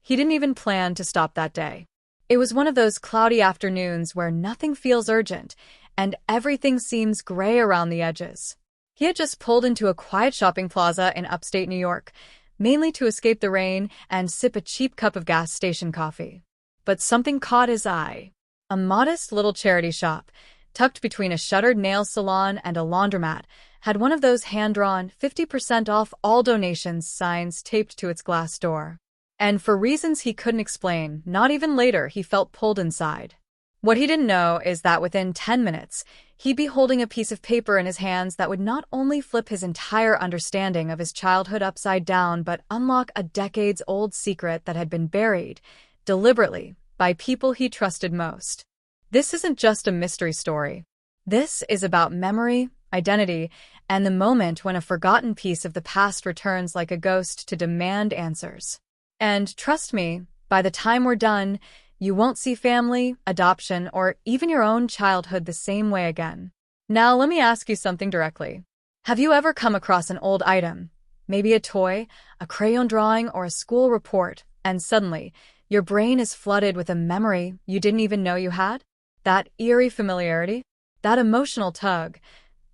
He didn't even plan to stop that day. It was one of those cloudy afternoons where nothing feels urgent and everything seems gray around the edges. He had just pulled into a quiet shopping plaza in upstate New York, mainly to escape the rain and sip a cheap cup of gas station coffee. But something caught his eye. A modest little charity shop, tucked between a shuttered nail salon and a laundromat, had one of those hand-drawn 50% off all donations signs taped to its glass door. And for reasons he couldn't explain, not even later, he felt pulled inside. What he didn't know is that within 10 minutes, he'd be holding a piece of paper in his hands that would not only flip his entire understanding of his childhood upside down, but unlock a decades-old secret that had been buried, deliberately, by people he trusted most. This isn't just a mystery story. This is about memory, identity, and the moment when a forgotten piece of the past returns like a ghost to demand answers. And trust me, by the time we're done, you won't see family, adoption, or even your own childhood the same way again. Now, let me ask you something directly. Have you ever come across an old item, maybe a toy, a crayon drawing, or a school report, and suddenly, your brain is flooded with a memory you didn't even know you had? That eerie familiarity? That emotional tug?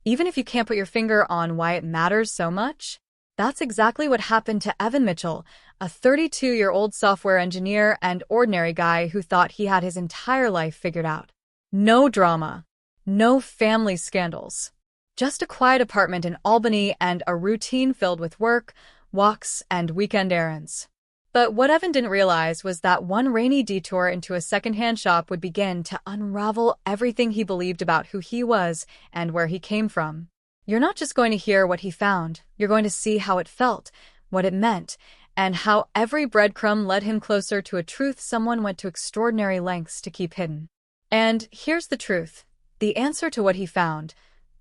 Even if you can't put your finger on why it matters so much? That's exactly what happened to Evan Mitchell, a 32-year-old software engineer and ordinary guy who thought he had his entire life figured out. No drama. No family scandals. Just a quiet apartment in Albany and a routine filled with work, walks, and weekend errands. But what Evan didn't realize was that one rainy detour into a secondhand shop would begin to unravel everything he believed about who he was and where he came from. You're not just going to hear what he found, you're going to see how it felt, what it meant, and how every breadcrumb led him closer to a truth someone went to extraordinary lengths to keep hidden. And here's the truth. The answer to what he found,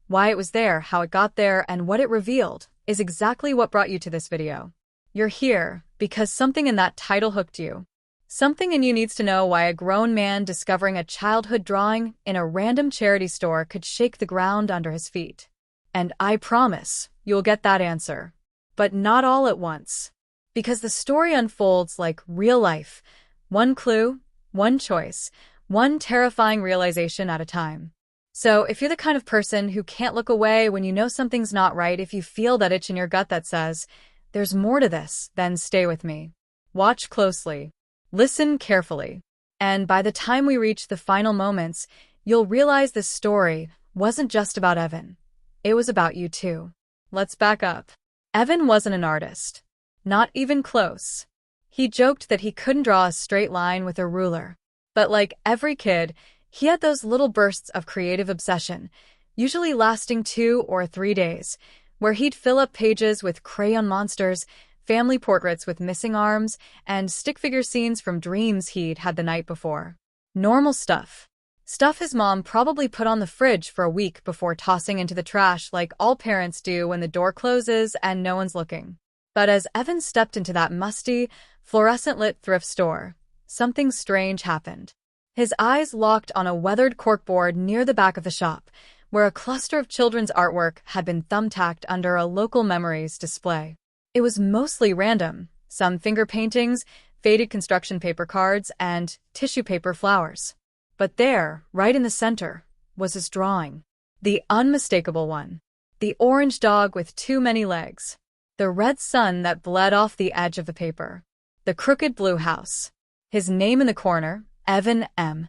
why it was there, how it got there, and what it revealed, is exactly what brought you to this video. You're here because something in that title hooked you. Something in you needs to know why a grown man discovering a childhood drawing in a random charity store could shake the ground under his feet. And I promise you'll get that answer. But not all at once. Because the story unfolds like real life. One clue, one choice, one terrifying realization at a time. So if you're the kind of person who can't look away when you know something's not right, if you feel that itch in your gut that says, there's more to this, then stay with me. Watch closely. Listen carefully. And by the time we reach the final moments, you'll realize this story wasn't just about Evan. It was about you too. Let's back up. Evan wasn't an artist. Not even close. He joked that he couldn't draw a straight line with a ruler. But like every kid, he had those little bursts of creative obsession, usually lasting 2 or 3 days, where he'd fill up pages with crayon monsters, family portraits with missing arms, and stick figure scenes from dreams he'd had the night before. Normal stuff. Stuff his mom probably put on the fridge for a week before tossing into the trash like all parents do when the door closes and no one's looking. But as Evan stepped into that musty, fluorescent-lit thrift store, something strange happened. His eyes locked on a weathered corkboard near the back of the shop, where a cluster of children's artwork had been thumbtacked under a local memories display. It was mostly random, some finger paintings, faded construction paper cards, and tissue paper flowers. But there, right in the center, was his drawing. The unmistakable one. The orange dog with too many legs. The red sun that bled off the edge of the paper. The crooked blue house. His name in the corner, Evan M.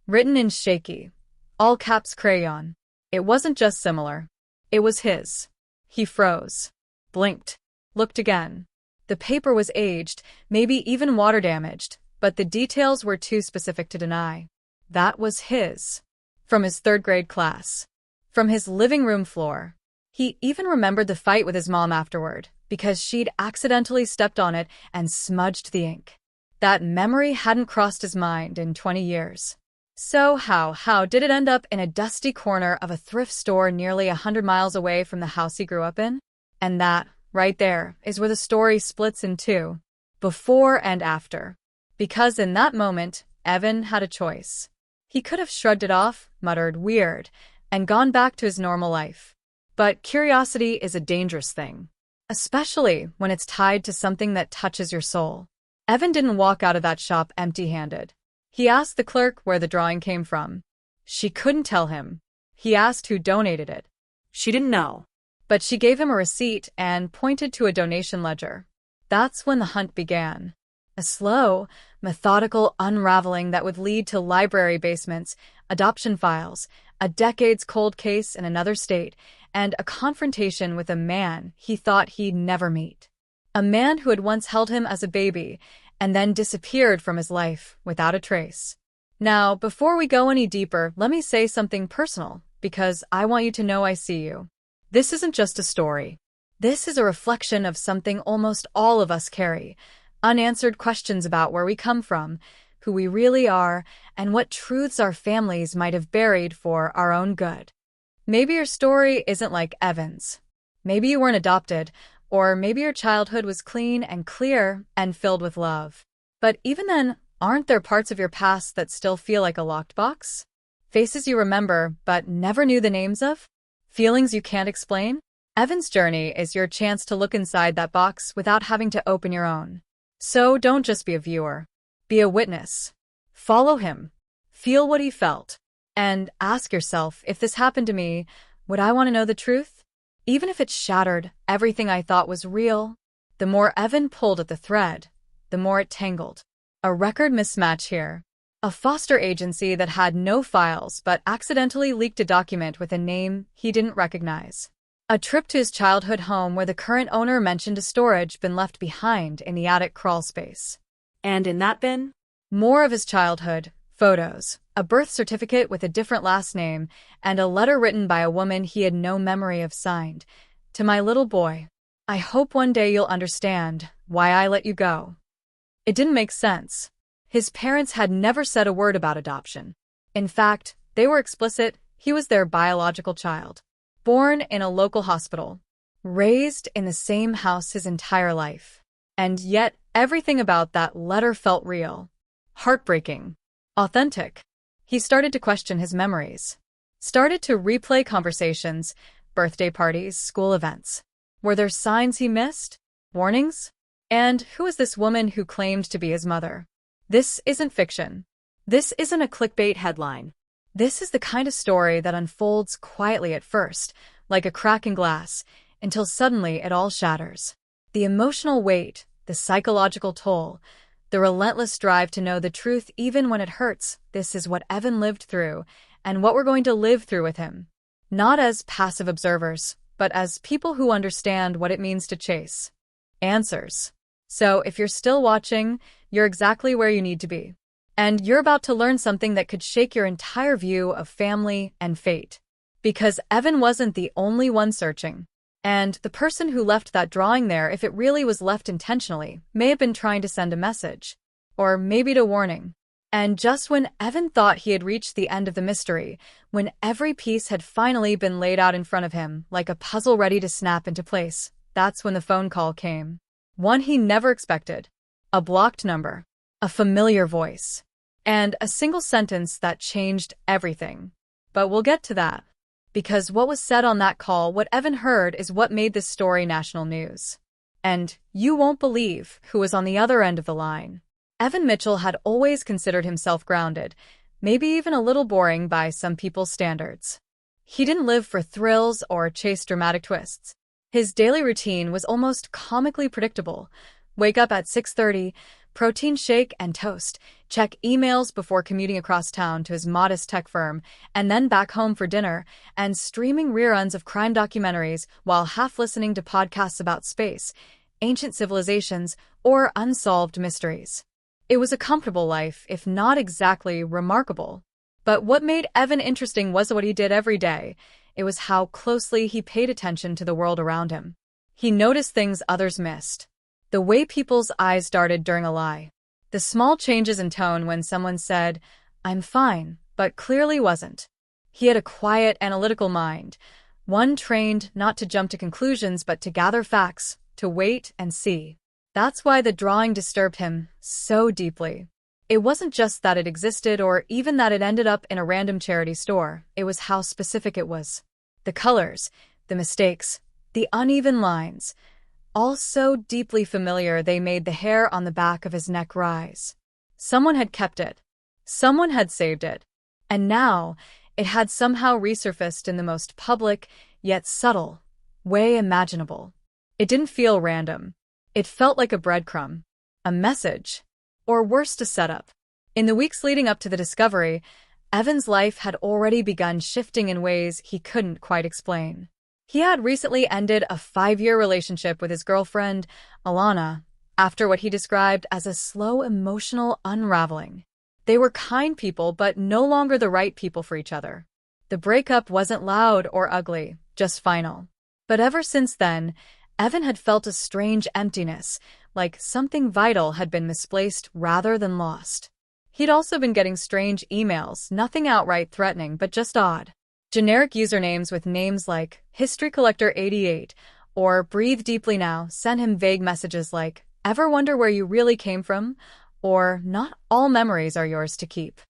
Written in shaky, all-caps crayon. It wasn't just similar. It was his. He froze. Blinked. Looked again. The paper was aged, maybe even water-damaged, but the details were too specific to deny. That was his. From his third-grade class. From his living room floor. He even remembered the fight with his mom afterward, because she'd accidentally stepped on it and smudged the ink. That memory hadn't crossed his mind in 20 years. So how did it end up in a dusty corner of a thrift store nearly 100 miles away from the house he grew up in? And that, right there, is where the story splits in two. Before and after. Because in that moment, Evan had a choice. He could have shrugged it off, muttered weird, and gone back to his normal life. But curiosity is a dangerous thing. Especially when it's tied to something that touches your soul. Evan didn't walk out of that shop empty-handed. He asked the clerk where the drawing came from. She couldn't tell him. He asked who donated it. She didn't know. But she gave him a receipt and pointed to a donation ledger. That's when the hunt began. A slow, methodical unraveling that would lead to library basements, adoption files, a decades cold case in another state, and a confrontation with a man he thought he'd never meet. A man who had once held him as a baby and then disappeared from his life without a trace. Now, before we go any deeper, let me say something personal, because I want you to know I see you. This isn't just a story. This is a reflection of something almost all of us carry: unanswered questions about where we come from, who we really are, and what truths our families might have buried for our own good. Maybe your story isn't like Evan's. Maybe you weren't adopted, or maybe your childhood was clean and clear and filled with love. But even then, aren't there parts of your past that still feel like a locked box? Faces you remember but never knew the names of? Feelings you can't explain? Evan's journey is your chance to look inside that box without having to open your own. So don't just be a viewer. Be a witness. Follow him. Feel what he felt. And ask yourself, if this happened to me, would I want to know the truth? Even if it shattered everything I thought was real. The more Evan pulled at the thread, the more it tangled. A record mismatch here. A foster agency that had no files but accidentally leaked a document with a name he didn't recognize. A trip to his childhood home where the current owner mentioned a storage bin left behind in the attic crawl space. And in that bin? More of his childhood, photos, a birth certificate with a different last name, and a letter written by a woman he had no memory of signed. To my little boy, I hope one day you'll understand why I let you go. It didn't make sense. His parents had never said a word about adoption. In fact, they were explicit: he was their biological child. Born in a local hospital. Raised in the same house his entire life. And yet, everything about that letter felt real. Heartbreaking. Authentic. He started to question his memories. Started to replay conversations, birthday parties, school events. Were there signs he missed? Warnings? And who was this woman who claimed to be his mother? This isn't fiction. This isn't a clickbait headline. This is the kind of story that unfolds quietly at first, like a crack in glass, until suddenly it all shatters. The emotional weight, the psychological toll, the relentless drive to know the truth even when it hurts. This is what Evan lived through, and what we're going to live through with him. Not as passive observers, but as people who understand what it means to chase answers. So if you're still watching, you're exactly where you need to be. And you're about to learn something that could shake your entire view of family and fate. Because Evan wasn't the only one searching. And the person who left that drawing there, if it really was left intentionally, may have been trying to send a message. Or maybe a warning. And just when Evan thought he had reached the end of the mystery, when every piece had finally been laid out in front of him, like a puzzle ready to snap into place, that's when the phone call came. One he never expected. A blocked number. A familiar voice. And a single sentence that changed everything. But we'll get to that. Because what was said on that call, what Evan heard, is what made this story national news. And you won't believe who was on the other end of the line. Evan Mitchell had always considered himself grounded, maybe even a little boring by some people's standards. He didn't live for thrills or chase dramatic twists. His daily routine was almost comically predictable. Wake up at 6:30, protein shake and toast, check emails before commuting across town to his modest tech firm, and then back home for dinner, and streaming reruns of crime documentaries while half listening to podcasts about space, ancient civilizations, or unsolved mysteries. It was a comfortable life, if not exactly remarkable. But what made Evan interesting was what he did every day. It was how closely he paid attention to the world around him. He noticed things others missed. The way people's eyes darted during a lie. The small changes in tone when someone said, "I'm fine," but clearly wasn't. He had a quiet, analytical mind. One trained not to jump to conclusions but to gather facts, to wait and see. That's why the drawing disturbed him so deeply. It wasn't just that it existed or even that it ended up in a random charity store. It was how specific it was. The colors, the mistakes, the uneven lines. all so deeply familiar they made the hair on the back of his neck rise. Someone had kept it. Someone had saved it. And now, it had somehow resurfaced in the most public, yet subtle, way imaginable. It didn't feel random. It felt like a breadcrumb, a message, or worse, a setup. In the weeks leading up to the discovery, Evan's life had already begun shifting in ways he couldn't quite explain. He had recently ended a 5-year relationship with his girlfriend, Alana, after what he described as a slow emotional unraveling. They were kind people, but no longer the right people for each other. The breakup wasn't loud or ugly, just final. But ever since then, Evan had felt a strange emptiness, like something vital had been misplaced rather than lost. He'd also been getting strange emails, nothing outright threatening, but just odd. Generic usernames with names like History Collector 88 or Breathe Deeply Now sent him vague messages like, "Ever wonder where you really came from?" or "Not all memories are yours to keep."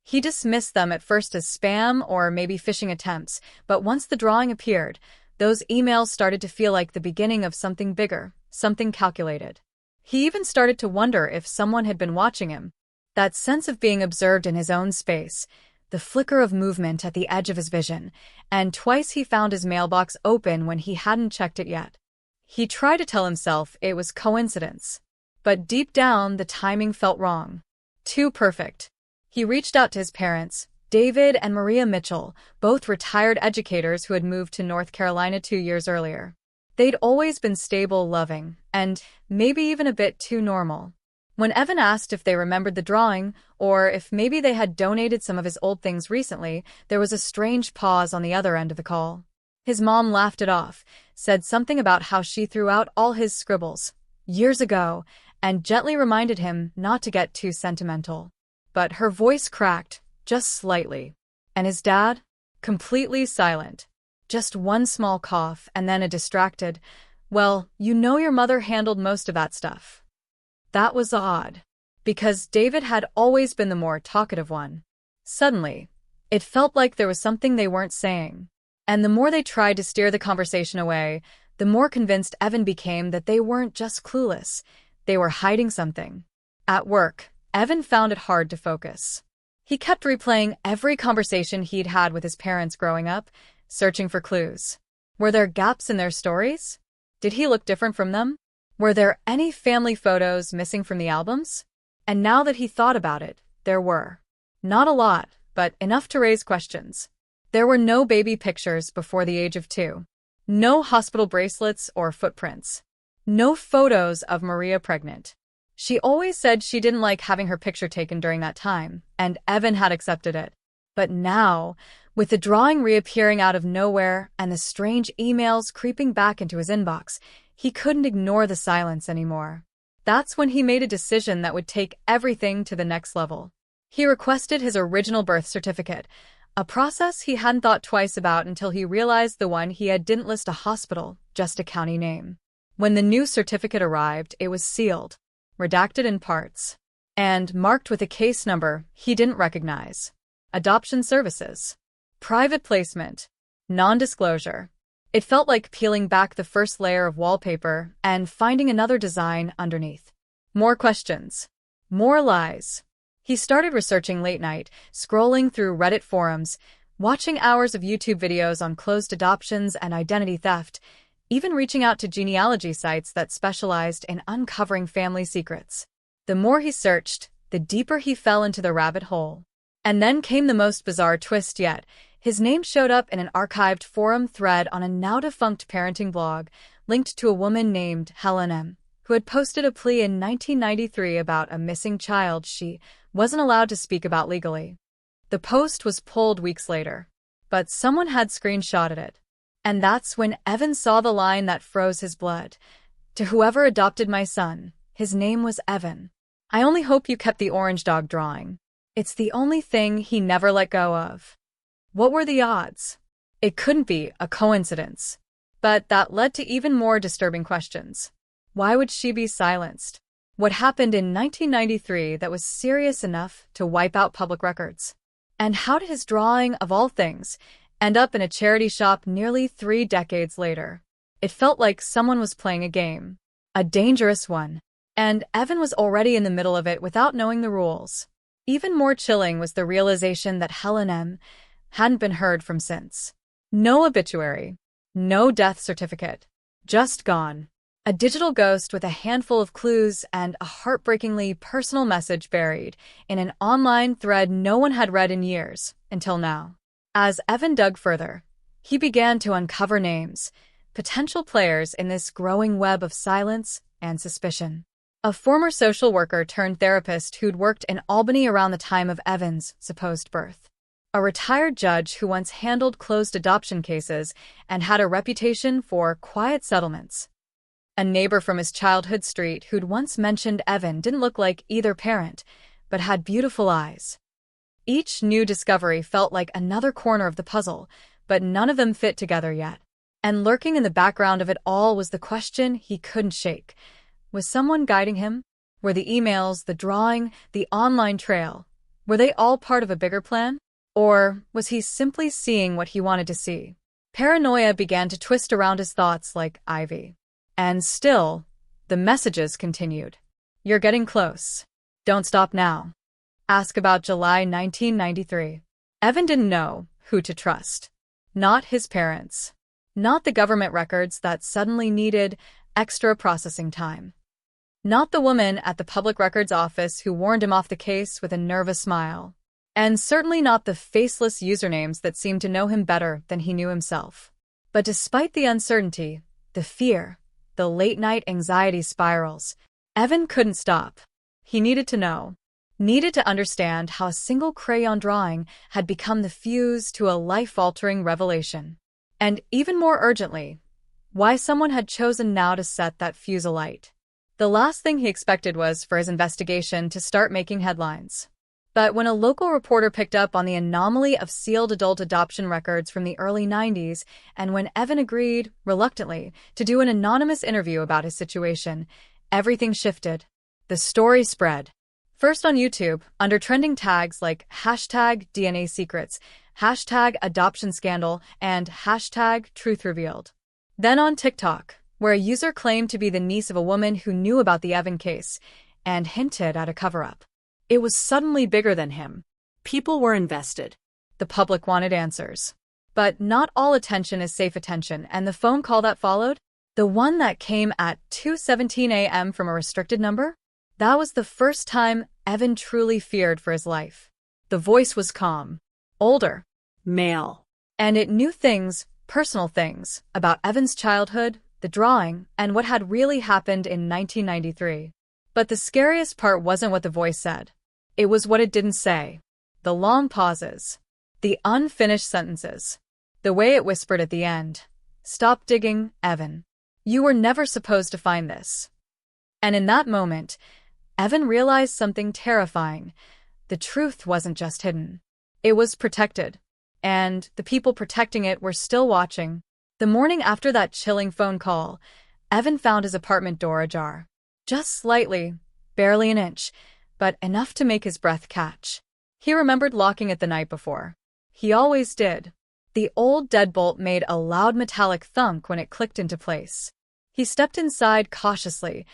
He dismissed them at first as spam or maybe phishing attempts, but once the drawing appeared, those emails started to feel like the beginning of something bigger, something calculated. He even started to wonder if someone had been watching him. That sense of being observed in his own space, the flicker of movement at the edge of his vision, and twice he found his mailbox open when he hadn't checked it yet. He tried to tell himself it was coincidence, but deep down the timing felt wrong. Too perfect. He reached out to his parents, David and Maria Mitchell, both retired educators who had moved to North Carolina 2 years earlier. They'd always been stable, loving, and maybe even a bit too normal. When Evan asked if they remembered the drawing, or if maybe they had donated some of his old things recently, there was a strange pause on the other end of the call. His mom laughed it off, said something about how she threw out all his scribbles years ago, and gently reminded him not to get too sentimental. But her voice cracked, just slightly. And his dad? Completely silent. Just one small cough, and then a distracted, "Well, you know your mother handled most of that stuff." That was odd, because David had always been the more talkative one. Suddenly, it felt like there was something they weren't saying. And the more they tried to steer the conversation away, the more convinced Evan became that they weren't just clueless. They were hiding something. At work, Evan found it hard to focus. He kept replaying every conversation he'd had with his parents growing up, searching for clues. Were there gaps in their stories? Did he look different from them? Were there any family photos missing from the albums? And now that he thought about it, there were. Not a lot, but enough to raise questions. There were no baby pictures before the age of 2. No hospital bracelets or footprints. No photos of Maria pregnant. She always said she didn't like having her picture taken during that time, and Evan had accepted it. But now, with the drawing reappearing out of nowhere and the strange emails creeping back into his inbox, he couldn't ignore the silence anymore. That's when he made a decision that would take everything to the next level. He requested his original birth certificate, a process he hadn't thought twice about until he realized the one he had didn't list a hospital, just a county name. When the new certificate arrived, it was sealed, redacted in parts, and marked with a case number he didn't recognize. Adoption services. Private placement. Non-disclosure. It felt like peeling back the first layer of wallpaper and finding another design underneath. More questions. More lies. He started researching late night, scrolling through Reddit forums, watching hours of YouTube videos on closed adoptions and identity theft, even reaching out to genealogy sites that specialized in uncovering family secrets. The more he searched, the deeper he fell into the rabbit hole. And then came the most bizarre twist yet. His name showed up in an archived forum thread on a now-defunct parenting blog linked to a woman named Helen M., who had posted a plea in 1993 about a missing child she wasn't allowed to speak about legally. The post was pulled weeks later, but someone had screenshotted it. And that's when Evan saw the line that froze his blood. "To whoever adopted my son, his name was Evan. I only hope you kept the orange dog drawing." It's the only thing he never let go of. What were the odds? It couldn't be a coincidence. But that led to even more disturbing questions. Why would she be silenced? What happened in 1993 that was serious enough to wipe out public records? And how did his drawing, of all things, end up in a charity shop nearly 3 decades later? It felt like someone was playing a game. A dangerous one. And Evan was already in the middle of it without knowing the rules. Even more chilling was the realization that Helen M. hadn't been heard from since. No obituary. No death certificate. Just gone. A digital ghost with a handful of clues and a heartbreakingly personal message buried in an online thread no one had read in years, until now. As Evan dug further, he began to uncover names, potential players in this growing web of silence and suspicion. A former social worker turned therapist who'd worked in Albany around the time of Evan's supposed birth. A retired judge who once handled closed adoption cases and had a reputation for quiet settlements. A neighbor from his childhood street who'd once mentioned Evan didn't look like either parent, but had beautiful eyes. Each new discovery felt like another corner of the puzzle, but none of them fit together yet. And lurking in the background of it all was the question he couldn't shake. Was someone guiding him? Were the emails, the drawing, the online trail, were they all part of a bigger plan? Or was he simply seeing what he wanted to see? Paranoia began to twist around his thoughts like ivy. And still, the messages continued. You're getting close. Don't stop now. Ask about July 1993. Evan didn't know who to trust. Not his parents. Not the government records that suddenly needed extra processing time. Not the woman at the public records office who warned him off the case with a nervous smile. And certainly not the faceless usernames that seemed to know him better than he knew himself. But despite the uncertainty, the fear, the late-night anxiety spirals, Evan couldn't stop. He needed to know. Needed to understand how a single crayon drawing had become the fuse to a life-altering revelation. And even more urgently, why someone had chosen now to set that fuse alight. The last thing he expected was for his investigation to start making headlines. But when a local reporter picked up on the anomaly of sealed adult adoption records from the early 90s, and when Evan agreed, reluctantly, to do an anonymous interview about his situation, everything shifted. The story spread. First on YouTube, under trending tags like #DNA-secrets, #adoption-scandal, and #truth-revealed. Then on TikTok, where a user claimed to be the niece of a woman who knew about the Evan case and hinted at a cover-up. It was suddenly bigger than him. People were invested. The public wanted answers. But not all attention is safe attention, and the phone call that followed? The one that came at 2:17 a.m. from a restricted number? That was the first time Evan truly feared for his life. The voice was calm. Older. Male. And it knew things, personal things, about Evan's childhood, the drawing, and what had really happened in 1993. But the scariest part wasn't what the voice said. It was what it didn't say. The long pauses. The unfinished sentences. The way it whispered at the end. Stop digging, Evan. You were never supposed to find this. And in that moment, Evan realized something terrifying. The truth wasn't just hidden. It was protected. And the people protecting it were still watching. The morning after that chilling phone call, Evan found his apartment door ajar. Just slightly, barely an inch, but enough to make his breath catch. He remembered locking it the night before. He always did. The old deadbolt made a loud metallic thunk when it clicked into place. He stepped inside cautiously,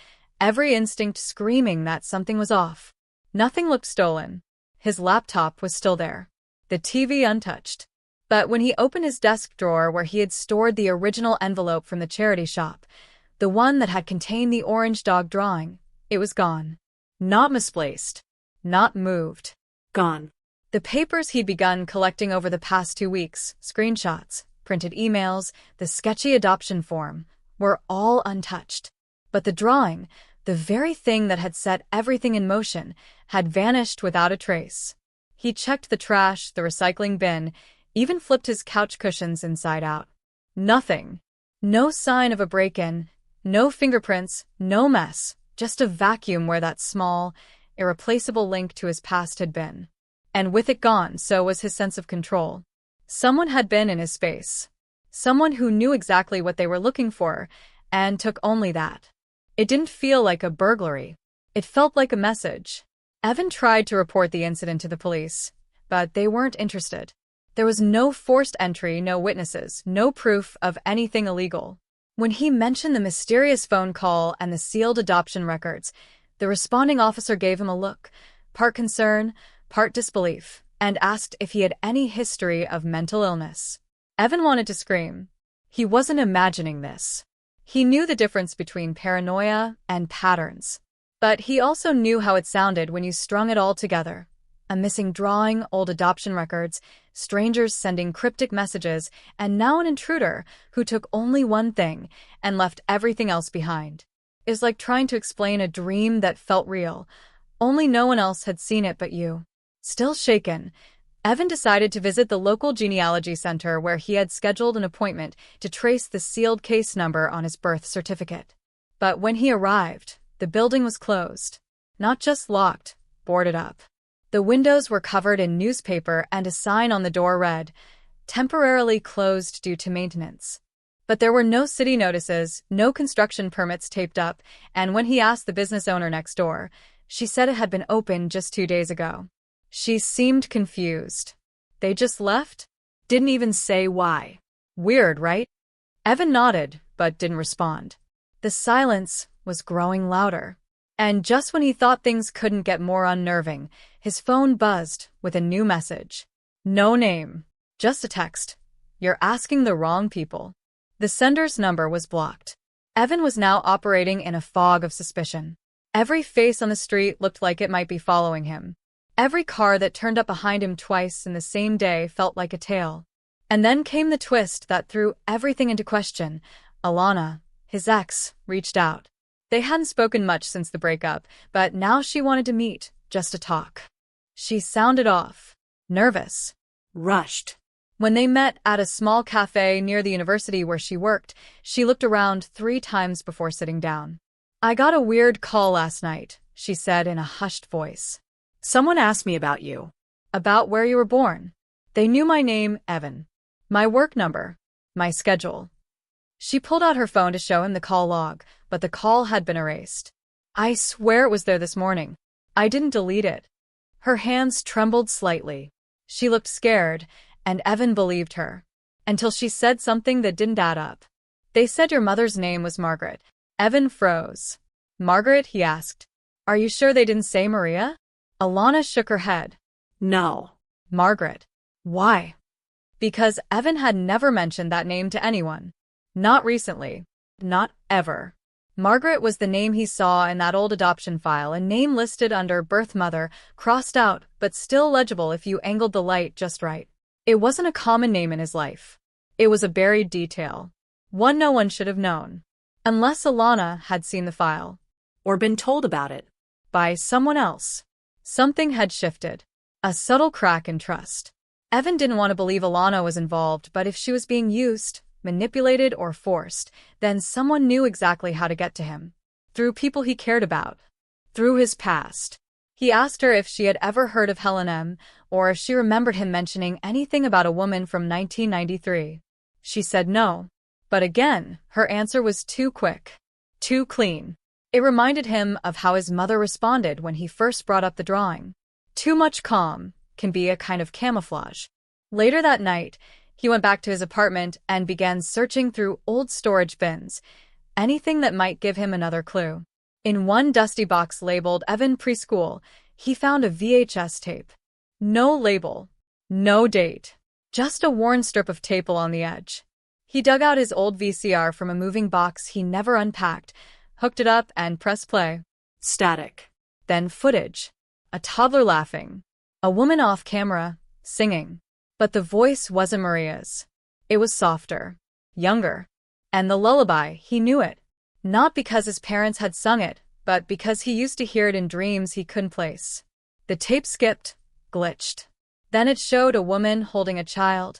every instinct screaming that something was off. Nothing looked stolen. His laptop was still there. The TV untouched. But when he opened his desk drawer where he had stored the original envelope from the charity shop, the one that had contained the orange dog drawing, it was gone. Not misplaced. Not moved. Gone. The papers he'd begun collecting over the past 2 weeks, screenshots, printed emails, the sketchy adoption form, were all untouched. But the drawing, the very thing that had set everything in motion, had vanished without a trace. He checked the trash, the recycling bin, even flipped his couch cushions inside out. Nothing. No sign of a break-in, no fingerprints, no mess, just a vacuum where that small, irreplaceable link to his past had been. And with it gone, so was his sense of control. Someone had been in his space. Someone who knew exactly what they were looking for, and took only that. It didn't feel like a burglary. It felt like a message. Evan tried to report the incident to the police, but they weren't interested. There was no forced entry, no witnesses, no proof of anything illegal. When he mentioned the mysterious phone call and the sealed adoption records, the responding officer gave him a look, part concern, part disbelief, and asked if he had any history of mental illness. Evan wanted to scream. He wasn't imagining this. He knew the difference between paranoia and patterns. But he also knew how it sounded when you strung it all together. A missing drawing, old adoption records, strangers sending cryptic messages, and now an intruder who took only one thing and left everything else behind. It was like trying to explain a dream that felt real. Only no one else had seen it but you. Still shaken, Evan decided to visit the local genealogy center where he had scheduled an appointment to trace the sealed case number on his birth certificate. But when he arrived, the building was closed. Not just locked, boarded up. The windows were covered in newspaper and a sign on the door read, "Temporarily closed due to maintenance." But there were no city notices, no construction permits taped up, and when he asked the business owner next door, she said it had been open just 2 days ago. She seemed confused. They just left? Didn't even say why. Weird, right? Evan nodded, but didn't respond. The silence was growing louder. And just when he thought things couldn't get more unnerving, his phone buzzed with a new message. No name. Just a text. "You're asking the wrong people." The sender's number was blocked. Evan was now operating in a fog of suspicion. Every face on the street looked like it might be following him. Every car that turned up behind him twice in the same day felt like a tale. And then came the twist that threw everything into question. Alana, his ex, reached out. They hadn't spoken much since the breakup, but now she wanted to meet, just to talk. She sounded off, nervous, Rushed. when they met at a small cafe near the university where she worked, she looked around 3 times before sitting down. "I got a weird call last night," she said in a hushed voice. Someone asked me about you. "About where you were born. They knew my name, Evan. My work number. My schedule." She pulled out her phone to show him the call log, but the call had been erased. "I swear it was there this morning. I didn't delete it." Her hands trembled slightly. She looked scared, and Evan believed her. Until she said something that didn't add up. "They said your mother's name was Margaret." Evan froze. "Margaret?" he asked. "Are you sure they didn't say Maria?" Alana shook her head. No. "Margaret. Why?" Because Evan had never mentioned that name to anyone. Not recently. Not ever. Margaret was the name he saw in that old adoption file, a name listed under birth mother, crossed out, but still legible if you angled the light just right. It wasn't a common name in his life. It was a buried detail. One no one should have known. Unless Alana had seen the file. Or been told about it. By someone else. Something had shifted. A subtle crack in trust. Evan didn't want to believe Alana was involved, but if she was being used, manipulated, or forced, then someone knew exactly how to get to him. Through people he cared about. Through his past. He asked her if she had ever heard of Helen M., or if she remembered him mentioning anything about a woman from 1993. She said no. But again, her answer was too quick. Too clean. It reminded him of how his mother responded when he first brought up the drawing. Too much calm can be a kind of camouflage. Later that night, he went back to his apartment and began searching through old storage bins, anything that might give him another clue. In one dusty box labeled Evan Preschool, he found a VHS tape. No label, no date, just a worn strip of tape on the edge. He dug out his old VCR from a moving box he never unpacked, hooked it up, and pressed play. Static. Then footage. A toddler laughing. A woman off camera, singing. But the voice wasn't Maria's. It was softer, younger. And the lullaby, he knew it. Not because his parents had sung it, but because he used to hear it in dreams he couldn't place. The tape skipped, glitched. Then it showed a woman holding a child,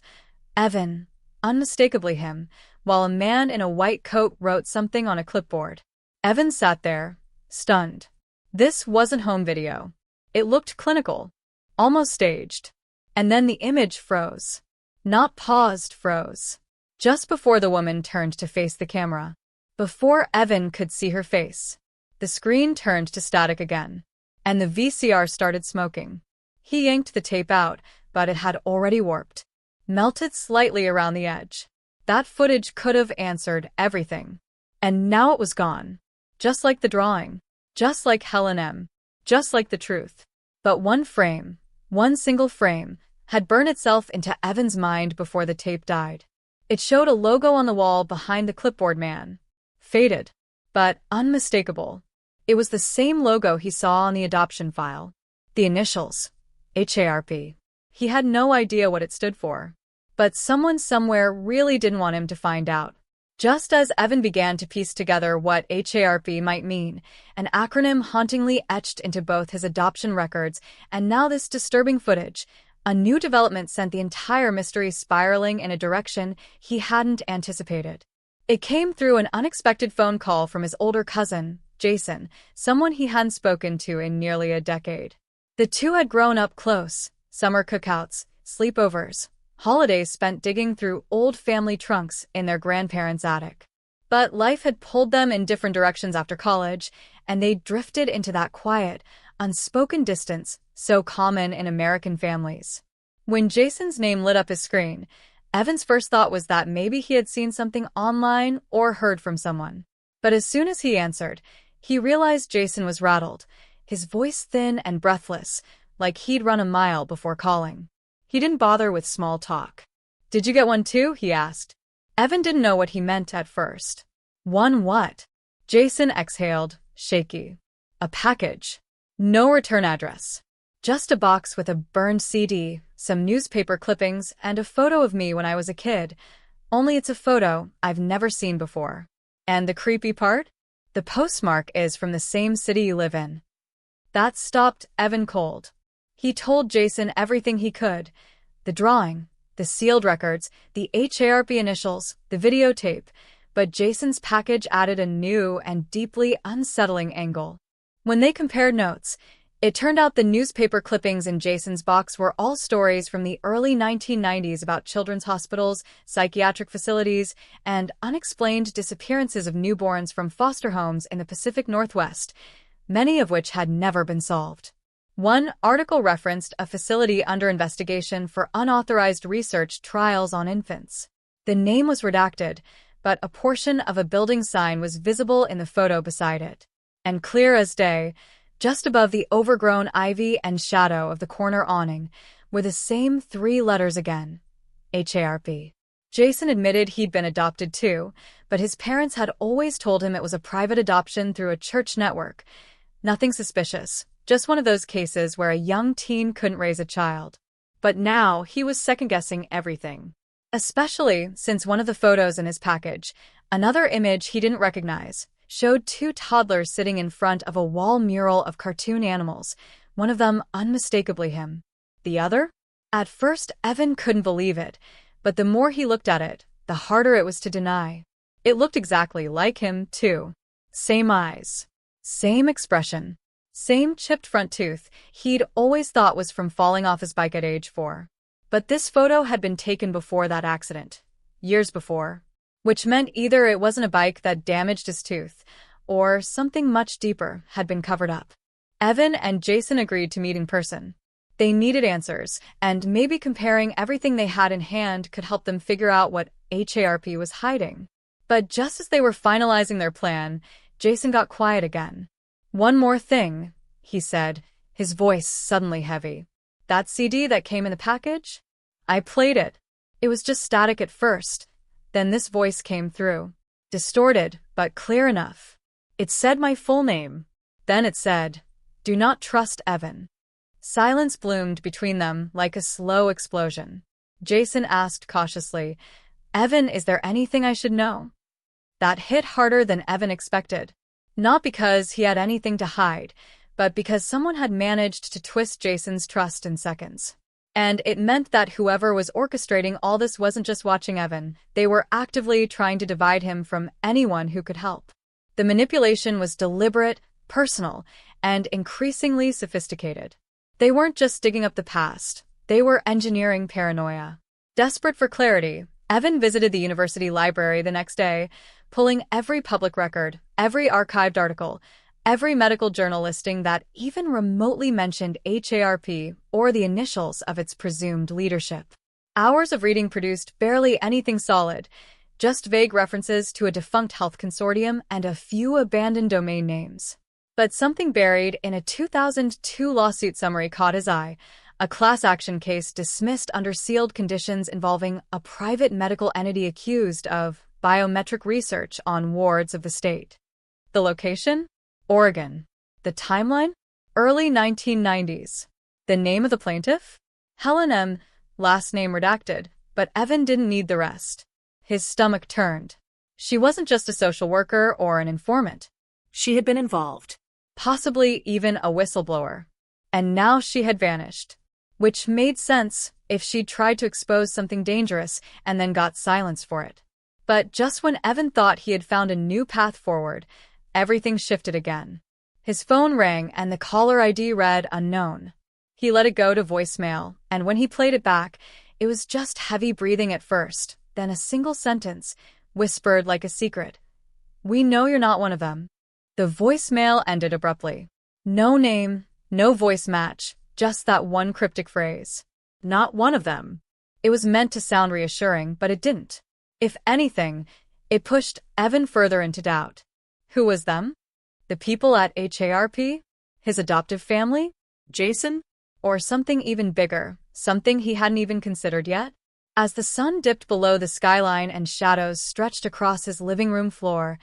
Evan, unmistakably him, while a man in a white coat wrote something on a clipboard. Evan sat there, stunned. This wasn't home video. It looked clinical, almost staged. And then the image froze. Not paused, froze. Just before the woman turned to face the camera. Before Evan could see her face. The screen turned to static again. And the VCR started smoking. He yanked the tape out, but it had already warped. Melted slightly around the edge. That footage could have answered everything. And now it was gone. Just like the drawing. Just like Helen M. Just like the truth. But one frame, one single frame, had burned itself into Evan's mind before the tape died. It showed a logo on the wall behind the clipboard man. Faded, but unmistakable. It was the same logo he saw on the adoption file. The initials. HARP. He had no idea what it stood for. But someone somewhere really didn't want him to find out. Just as Evan began to piece together what HARP might mean, an acronym hauntingly etched into both his adoption records and now this disturbing footage, a new development sent the entire mystery spiraling in a direction he hadn't anticipated. It came through an unexpected phone call from his older cousin, Jason, someone he hadn't spoken to in nearly a decade. The two had grown up close, summer cookouts, sleepovers, holidays spent digging through old family trunks in their grandparents' attic. But life had pulled them in different directions after college, and they drifted into that quiet, unspoken distance so common in American families. When Jason's name lit up his screen, Evan's first thought was that maybe he had seen something online or heard from someone. But as soon as he answered, he realized Jason was rattled, his voice thin and breathless, like he'd run a mile before calling. He didn't bother with small talk. "Did you get one too?" he asked. Evan didn't know what he meant at first. "One what?" Jason exhaled, shaky. "A package. No return address. Just a box with a burned CD, some newspaper clippings, and a photo of me when I was a kid. Only it's a photo I've never seen before. And the creepy part? The postmark is from the same city you live in." That stopped Evan cold. He told Jason everything he could. The drawing, the sealed records, the HARP initials, the videotape. But Jason's package added a new and deeply unsettling angle. When they compared notes, it turned out the newspaper clippings in Jason's box were all stories from the early 1990s about children's hospitals, psychiatric facilities, and unexplained disappearances of newborns from foster homes in the Pacific Northwest, many of which had never been solved. One article referenced a facility under investigation for unauthorized research trials on infants. The name was redacted, but a portion of a building sign was visible in the photo beside it. And clear as day, just above the overgrown ivy and shadow of the corner awning, were the same 3 letters again. HARP. Jason admitted he'd been adopted too, but his parents had always told him it was a private adoption through a church network. Nothing suspicious. Just one of those cases where a young teen couldn't raise a child. But now he was second-guessing everything. Especially since one of the photos in his package, another image he didn't recognize, showed 2 toddlers sitting in front of a wall mural of cartoon animals, one of them unmistakably him. The other? At first, Evan couldn't believe it, but the more he looked at it, the harder it was to deny. It looked exactly like him, too. Same eyes. Same expression. Same chipped front tooth he'd always thought was from falling off his bike at age 4. But this photo had been taken before that accident. Years before. Which meant either it wasn't a bike that damaged his tooth, or something much deeper had been covered up. Evan and Jason agreed to meet in person. They needed answers, and maybe comparing everything they had in hand could help them figure out what HARP was hiding. But just as they were finalizing their plan, Jason got quiet again. "One more thing," he said, his voice suddenly heavy. "That CD that came in the package? I played it. It was just static at first. Then this voice came through. Distorted, but clear enough. It said my full name. Then it said, 'Do not trust Evan.'" Silence bloomed between them like a slow explosion. Jason asked cautiously, "Evan, is there anything I should know?" That hit harder than Evan expected. Not because he had anything to hide, but because someone had managed to twist Jason's trust in seconds. And it meant that whoever was orchestrating all this wasn't just watching Evan, they were actively trying to divide him from anyone who could help. The manipulation was deliberate, personal, and increasingly sophisticated. They weren't just digging up the past, they were engineering paranoia. Desperate for clarity, Evan visited the university library the next day, pulling every public record, every archived article, every medical journal listing that even remotely mentioned HARP or the initials of its presumed leadership. Hours of reading produced barely anything solid, just vague references to a defunct health consortium and a few abandoned domain names. But something buried in a 2002 lawsuit summary caught his eye, a class action case dismissed under sealed conditions involving a private medical entity accused of biometric research on wards of the state. The location? Oregon. The timeline? Early 1990s. The name of the plaintiff? Helen M., last name redacted, but Evan didn't need the rest. His stomach turned. She wasn't just a social worker or an informant. She had been involved. Possibly even a whistleblower. And now she had vanished. Which made sense if she'd tried to expose something dangerous and then got silence for it. But just when Evan thought he had found a new path forward, everything shifted again. His phone rang and the caller ID read unknown. He let it go to voicemail, and when he played it back, it was just heavy breathing at first, then a single sentence, whispered like a secret. "We know you're not one of them." The voicemail ended abruptly. No name, no voice match, just that one cryptic phrase. Not one of them. It was meant to sound reassuring, but it didn't. If anything, it pushed Evan further into doubt. Who was them? The people at HARP? His adoptive family? Jason? Or something even bigger, something he hadn't even considered yet? As the sun dipped below the skyline and shadows stretched across his living room floor,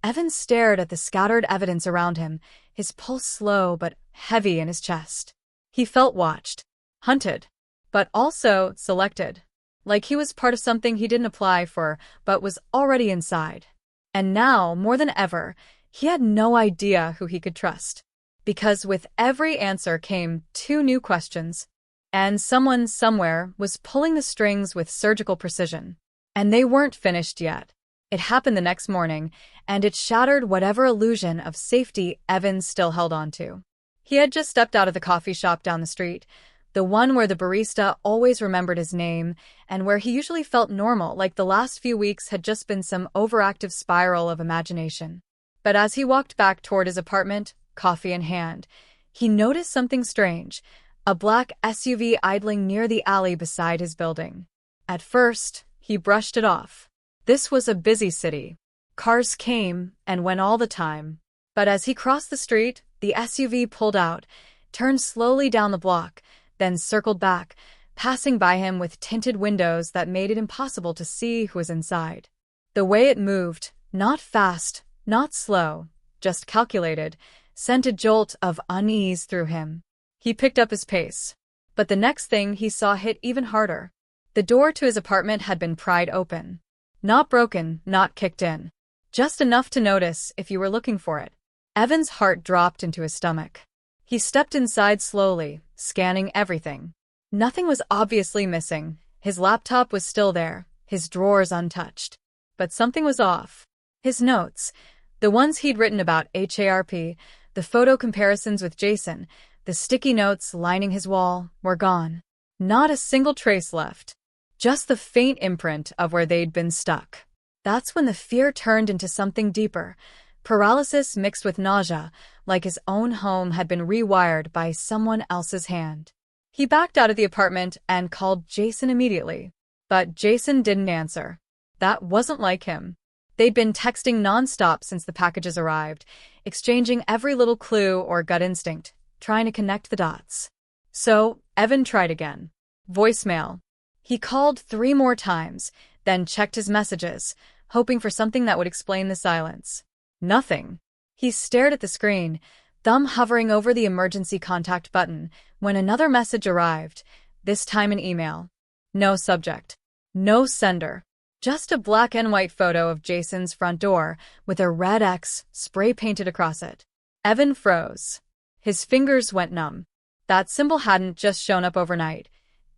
Evan stared at the scattered evidence around him, his pulse slow but heavy in his chest. He felt watched, hunted, but also selected, like he was part of something he didn't apply for but was already inside. And now, more than ever, he had no idea who he could trust. Because with every answer came two new questions. And someone somewhere was pulling the strings with surgical precision. And they weren't finished yet. It happened the next morning, and it shattered whatever illusion of safety Evan still held on to. He had just stepped out of the coffee shop down the street, the one where the barista always remembered his name, and where he usually felt normal, like the last few weeks had just been some overactive spiral of imagination. But as he walked back toward his apartment, coffee in hand, he noticed something strange, a black SUV idling near the alley beside his building. At first, he brushed it off. This was a busy city. Cars came and went all the time. But as he crossed the street, the SUV pulled out, turned slowly down the block, then circled back, passing by him with tinted windows that made it impossible to see who was inside. The way it moved, not fast, not slow, just calculated, sent a jolt of unease through him. He picked up his pace. But the next thing he saw hit even harder. The door to his apartment had been pried open. Not broken, not kicked in. Just enough to notice if you were looking for it. Evan's heart dropped into his stomach. He stepped inside slowly, scanning everything. Nothing was obviously missing. His laptop was still there, his drawers untouched. But something was off. His notes, the ones he'd written about HARP, the photo comparisons with Jason, the sticky notes lining his wall, were gone. Not a single trace left. Just the faint imprint of where they'd been stuck. That's when the fear turned into something deeper. Paralysis mixed with nausea, like his own home had been rewired by someone else's hand. He backed out of the apartment and called Jason immediately. But Jason didn't answer. That wasn't like him. They'd been texting nonstop since the packages arrived, exchanging every little clue or gut instinct, trying to connect the dots. So, Evan tried again. Voicemail. He called 3 more times, then checked his messages, hoping for something that would explain the silence. Nothing. He stared at the screen, thumb hovering over the emergency contact button, when another message arrived, this time an email. No subject. No sender. Just a black and white photo of Jason's front door with a red X spray-painted across it. Evan froze. His fingers went numb. That symbol hadn't just shown up overnight.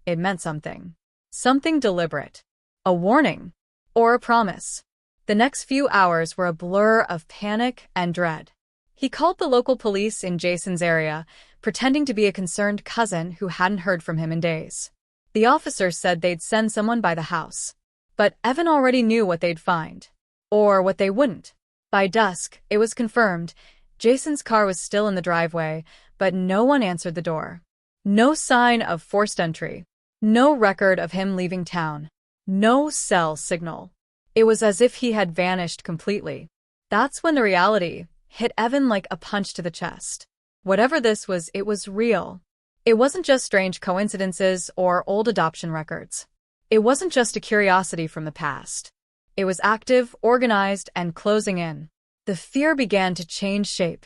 It meant something. Something deliberate. A warning. Or a promise. The next few hours were a blur of panic and dread. He called the local police in Jason's area, pretending to be a concerned cousin who hadn't heard from him in days. The officers said they'd send someone by the house. But Evan already knew what they'd find. Or what they wouldn't. By dusk, it was confirmed. Jason's car was still in the driveway, but no one answered the door. No sign of forced entry. No record of him leaving town. No cell signal. It was as if he had vanished completely. That's when the reality hit Evan like a punch to the chest. Whatever this was, it was real. It wasn't just strange coincidences or old adoption records. It wasn't just a curiosity from the past. It was active, organized, and closing in. The fear began to change shape,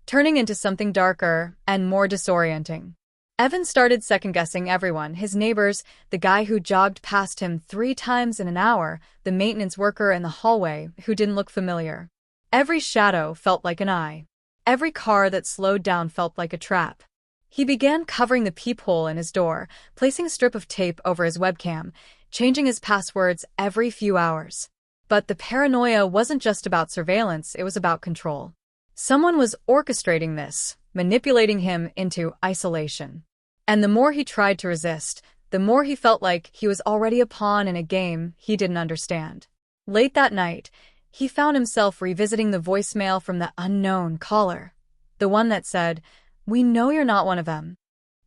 turning into something darker and more disorienting. Evan started second-guessing everyone, his neighbors, the guy who jogged past him 3 times in an hour, the maintenance worker in the hallway who didn't look familiar. Every shadow felt like an eye. Every car that slowed down felt like a trap. He began covering the peephole in his door, placing a strip of tape over his webcam, changing his passwords every few hours. But the paranoia wasn't just about surveillance, it was about control. Someone was orchestrating this, manipulating him into isolation. And the more he tried to resist, the more he felt like he was already a pawn in a game he didn't understand. Late that night, he found himself revisiting the voicemail from the unknown caller. The one that said, "We know you're not one of them."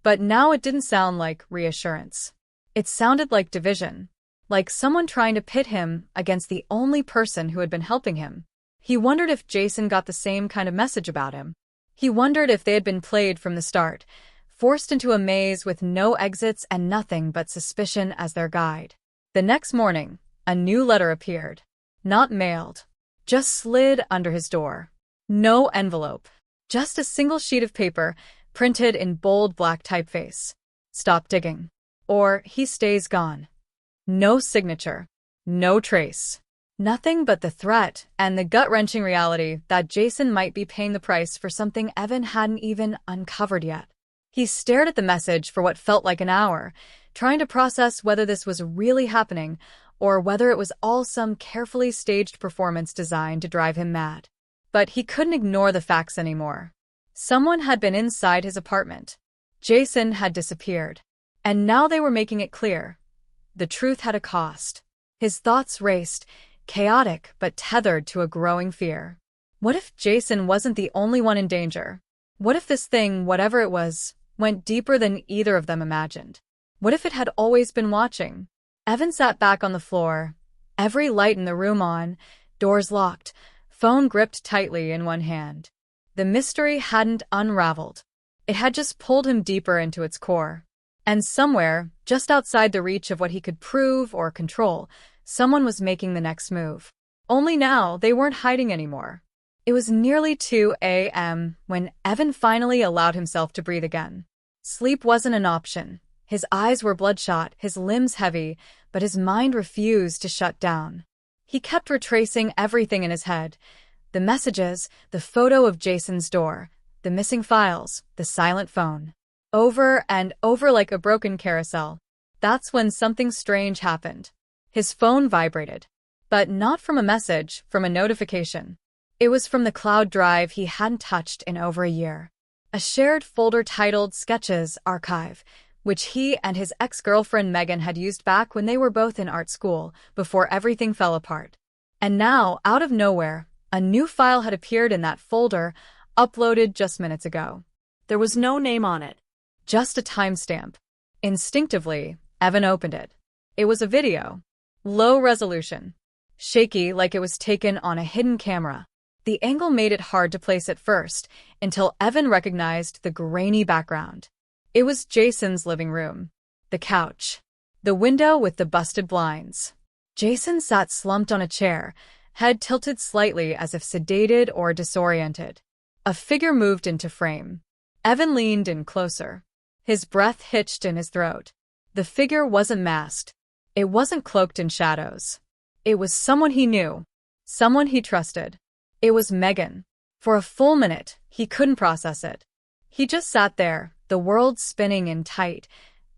But now it didn't sound like reassurance. It sounded like division. Like someone trying to pit him against the only person who had been helping him. He wondered if Jason got the same kind of message about him. He wondered if they had been played from the start, forced into a maze with no exits and nothing but suspicion as their guide. The next morning, a new letter appeared. Not mailed. Just slid under his door. No envelope. Just a single sheet of paper, printed in bold black typeface. Stop digging. Or he stays gone. No signature. No trace. Nothing but the threat and the gut-wrenching reality that Jason might be paying the price for something Evan hadn't even uncovered yet. He stared at the message for what felt like an hour, trying to process whether this was really happening or whether it was all some carefully staged performance designed to drive him mad. But he couldn't ignore the facts anymore. Someone had been inside his apartment. Jason had disappeared. And now they were making it clear. The truth had a cost. His thoughts raced, chaotic but tethered to a growing fear. What if Jason wasn't the only one in danger? What if this thing, whatever it was, went deeper than either of them imagined? What if it had always been watching? Evan sat back on the floor, every light in the room on, doors locked, phone gripped tightly in one hand. The mystery hadn't unraveled. It had just pulled him deeper into its core. And somewhere, just outside the reach of what he could prove or control, someone was making the next move. Only now, they weren't hiding anymore. It was nearly 2 a.m. when Evan finally allowed himself to breathe again. Sleep wasn't an option. His eyes were bloodshot, his limbs heavy, but his mind refused to shut down. He kept retracing everything in his head. The messages, the photo of Jason's door, the missing files, the silent phone. Over and over like a broken carousel. That's when something strange happened. His phone vibrated. But not from a message, from a notification. It was from the cloud drive he hadn't touched in over a year. A shared folder titled Sketches Archive, which he and his ex-girlfriend Megan had used back when they were both in art school, before everything fell apart. And now, out of nowhere, a new file had appeared in that folder, uploaded just minutes ago. There was no name on it. Just a timestamp. Instinctively, Evan opened it. It was a video. Low resolution. Shaky like it was taken on a hidden camera. The angle made it hard to place at first, until Evan recognized the grainy background. It was Jason's living room. The couch. The window with the busted blinds. Jason sat slumped on a chair, head tilted slightly as if sedated or disoriented. A figure moved into frame. Evan leaned in closer. His breath hitched in his throat. The figure wasn't masked. It wasn't cloaked in shadows. It was someone he knew. Someone he trusted. It was Megan. For a full minute, he couldn't process it. He just sat there, the world spinning in tight,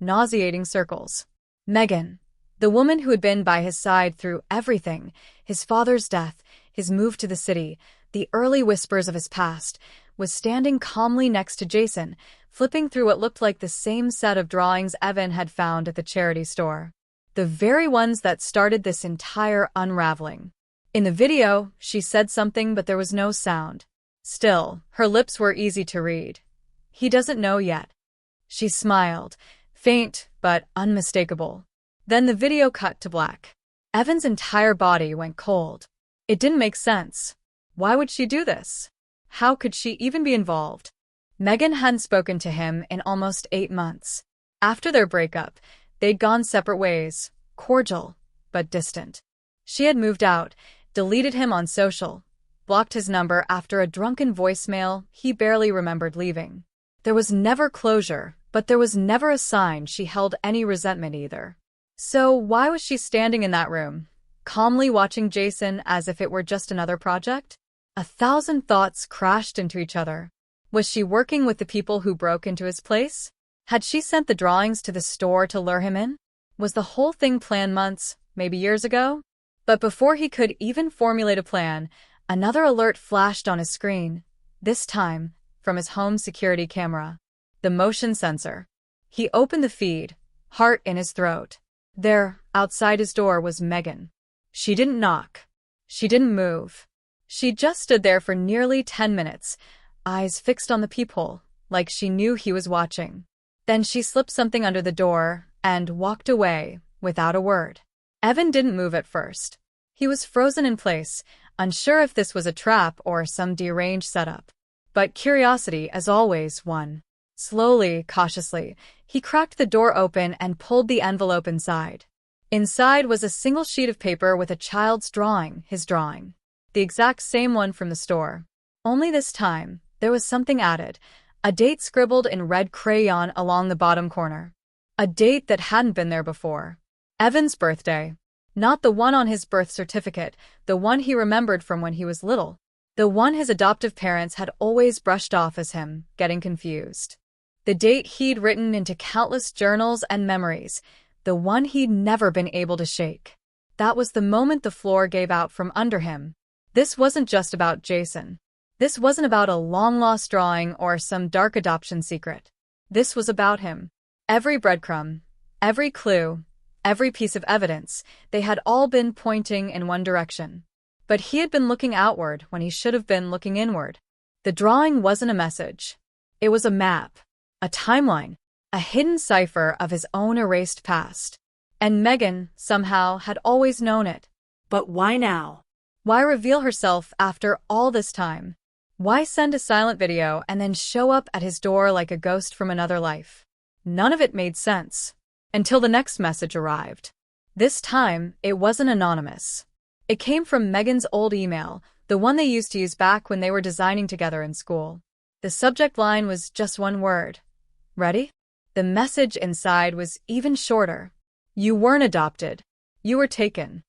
nauseating circles. Megan. The woman who had been by his side through everything, his father's death, his move to the city, the early whispers of his past, was standing calmly next to Jason, flipping through what looked like the same set of drawings Evan had found at the charity store. The very ones that started this entire unraveling. In the video, she said something, but there was no sound. Still, her lips were easy to read. He doesn't know yet. She smiled, Faint, but unmistakable. Then the video cut to black. Evan's entire body went cold. It didn't make sense. Why would she do this? How could she even be involved? Megan hadn't spoken to him in almost 8 months. After their breakup, they'd gone separate ways, cordial, but distant. She had moved out, deleted him on social, blocked his number after a drunken voicemail he barely remembered leaving. There was never closure, but there was never a sign she held any resentment either. So why was she standing in that room, calmly watching Jason as if it were just another project? 1,000 thoughts crashed into each other. Was she working with the people who broke into his place? Had she sent the drawings to the store to lure him in? Was the whole thing planned months, maybe years ago? But before he could even formulate a plan, another alert flashed on his screen, this time from his home security camera. The motion sensor. He opened the feed, heart in his throat. There, outside his door, was Megan. She didn't knock. She didn't move. She just stood there for nearly 10 minutes, eyes fixed on the peephole, like she knew he was watching. Then she slipped something under the door and walked away, without a word. Evan didn't move at first. He was frozen in place, unsure if this was a trap or some deranged setup. But curiosity, as always, won. Slowly, cautiously, he cracked the door open and pulled the envelope inside. Inside was a single sheet of paper with a child's drawing, his drawing. The exact same one from the store. Only this time, there was something added, a date scribbled in red crayon along the bottom corner. A date that hadn't been there before. Evan's birthday. Not the one on his birth certificate, the one he remembered from when he was little. The one his adoptive parents had always brushed off as him, getting confused. The date he'd written into countless journals and memories, the one he'd never been able to shake. That was the moment the floor gave out from under him. This wasn't just about Jason. This wasn't about a long-lost drawing or some dark adoption secret. This was about him. Every breadcrumb, every clue, every piece of evidence, they had all been pointing in one direction. But he had been looking outward when he should have been looking inward. The drawing wasn't a message. It was a map, a timeline, a hidden cipher of his own erased past. And Megan, somehow, had always known it. But why now? Why reveal herself after all this time? Why send a silent video and then show up at his door like a ghost from another life? None of it made sense. Until the next message arrived. This time, it wasn't anonymous. It came from Megan's old email, the one they used to use back when they were designing together in school. The subject line was just one word. Ready? The message inside was even shorter. You weren't adopted. You were taken.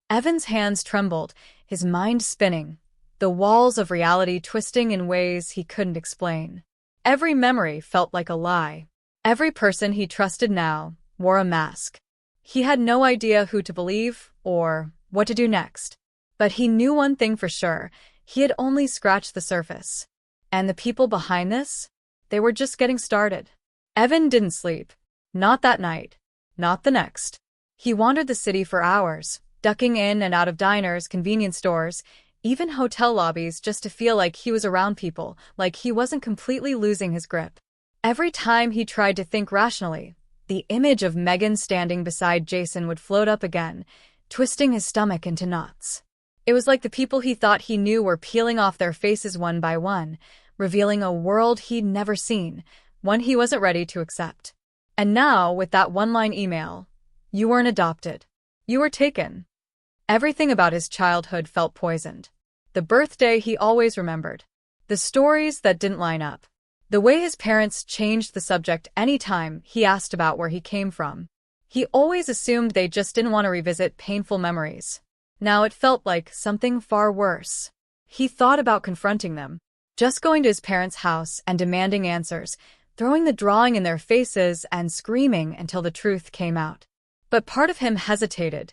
Evan's hands trembled, his mind spinning, the walls of reality twisting in ways he couldn't explain. Every memory felt like a lie. Every person he trusted now wore a mask. He had no idea who to believe or what to do next. But he knew one thing for sure, he had only scratched the surface. And the people behind this? They were just getting started. Evan didn't sleep. Not that night. Not the next. He wandered the city for hours, ducking in and out of diners, convenience stores, even hotel lobbies just to feel like he was around people, like he wasn't completely losing his grip. Every time he tried to think rationally, the image of Megan standing beside Jason would float up again, twisting his stomach into knots. It was like the people he thought he knew were peeling off their faces one by one, revealing a world he'd never seen, one he wasn't ready to accept. And now, with that one-line email, you weren't adopted. You were taken. Everything about his childhood felt poisoned. The birthday he always remembered. The stories that didn't line up. The way his parents changed the subject any time he asked about where he came from. He always assumed they just didn't want to revisit painful memories. Now it felt like something far worse. He thought about confronting them. Just going to his parents' house and demanding answers, throwing the drawing in their faces and screaming until the truth came out. But part of him hesitated,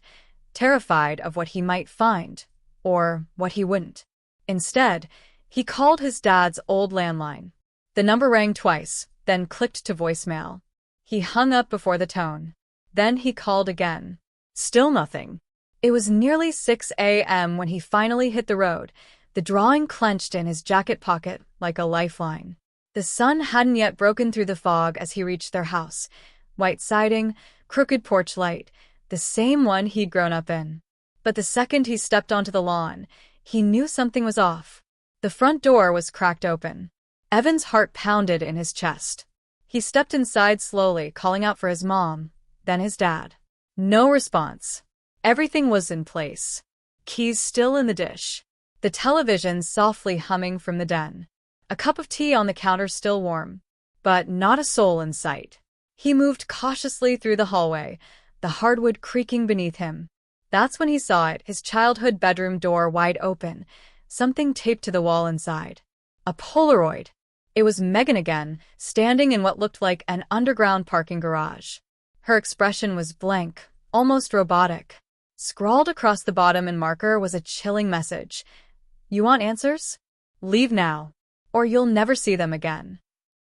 terrified of what he might find, or what he wouldn't. Instead, he called his dad's old landline. The number rang twice, then clicked to voicemail. He hung up before the tone. Then he called again. Still nothing. It was nearly 6 a.m. when he finally hit the road, the drawing clenched in his jacket pocket like a lifeline. The sun hadn't yet broken through the fog as he reached their house, White siding, crooked porch light, the same one he'd grown up in. But the second he stepped onto the lawn, he knew something was off. The front door was cracked open. Evan's heart pounded in his chest. He stepped inside slowly, calling out for his mom, then his dad. No response. Everything was in place. Keys still in the dish. The television softly humming from the den. A cup of tea on the counter still warm. But not a soul in sight. He moved cautiously through the hallway, the hardwood creaking beneath him. That's when he saw it, his childhood bedroom door wide open, something taped to the wall inside. A Polaroid. It was Megan again, standing in what looked like an underground parking garage. Her expression was blank, almost robotic. Scrawled across the bottom in marker was a chilling message. You want answers? Leave now, or you'll never see them again.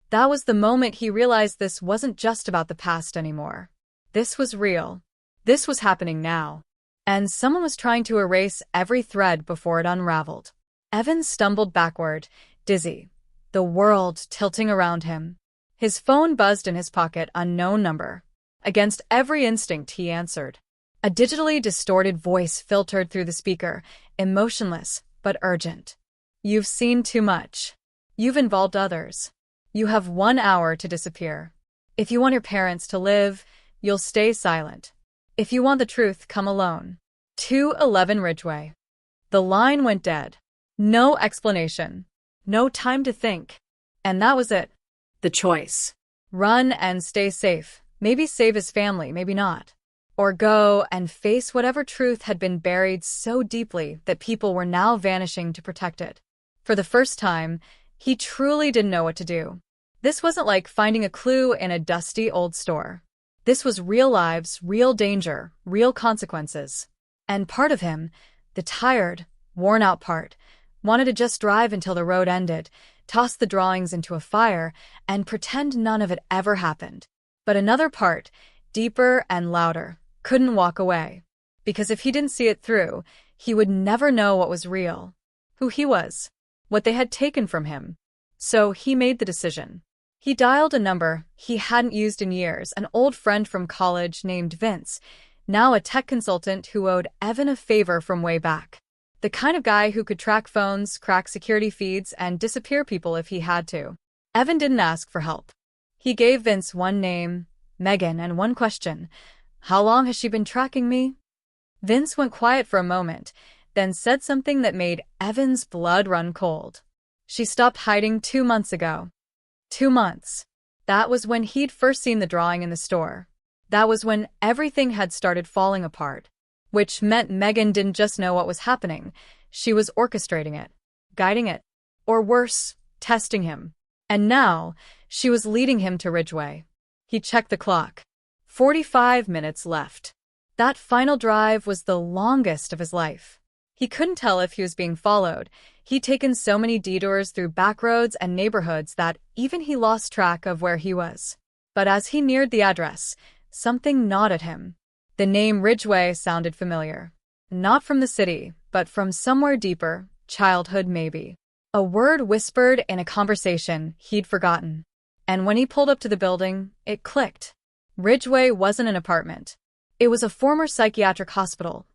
That was the moment he realized this wasn't just about the past anymore. This was real. This was happening now. And someone was trying to erase every thread before it unraveled. Evan stumbled backward, dizzy, the world tilting around him. His phone buzzed in his pocket, unknown number. Against every instinct, he answered. A digitally distorted voice filtered through the speaker, emotionless but urgent. You've seen too much. You've involved others. You have 1 hour to disappear. If you want your parents to live, you'll stay silent. If you want the truth, come alone. 211 Ridgeway. The line went dead. No explanation. No time to think. And that was it. The choice. Run and stay safe. Maybe save his family, maybe not. Or go and face whatever truth had been buried so deeply that people were now vanishing to protect it. For the first time, he truly didn't know what to do. This wasn't like finding a clue in a dusty old store. This was real lives, real danger, real consequences. And part of him, the tired, worn-out part, wanted to just drive until the road ended, toss the drawings into a fire, and pretend none of it ever happened. But another part, deeper and louder, couldn't walk away. Because if he didn't see it through, he would never know what was real, who he was, what they had taken from him. So he made the decision. He dialed a number he hadn't used in years, an old friend from college named Vince, now a tech consultant who owed Evan a favor from way back. The kind of guy who could track phones, crack security feeds, and disappear people if he had to. Evan didn't ask for help. He gave Vince one name, Megan, and one question. How long has she been tracking me? Vince went quiet for a moment, then said something that made Evan's blood run cold. She stopped hiding 2 months ago. 2 months. That was when he'd first seen the drawing in the store. That was when everything had started falling apart. Which meant Megan didn't just know what was happening. She was orchestrating it, guiding it, or worse, testing him. And now, she was leading him to Ridgeway. He checked the clock. 45 minutes left. That final drive was the longest of his life. He couldn't tell if he was being followed. He'd taken so many detours through back roads and neighborhoods that even he lost track of where he was. But as he neared the address, something gnawed at him. The name Ridgeway sounded familiar. Not from the city, but from somewhere deeper, childhood maybe. A word whispered in a conversation he'd forgotten. And when he pulled up to the building, it clicked. Ridgeway wasn't an apartment. It was a former psychiatric hospital.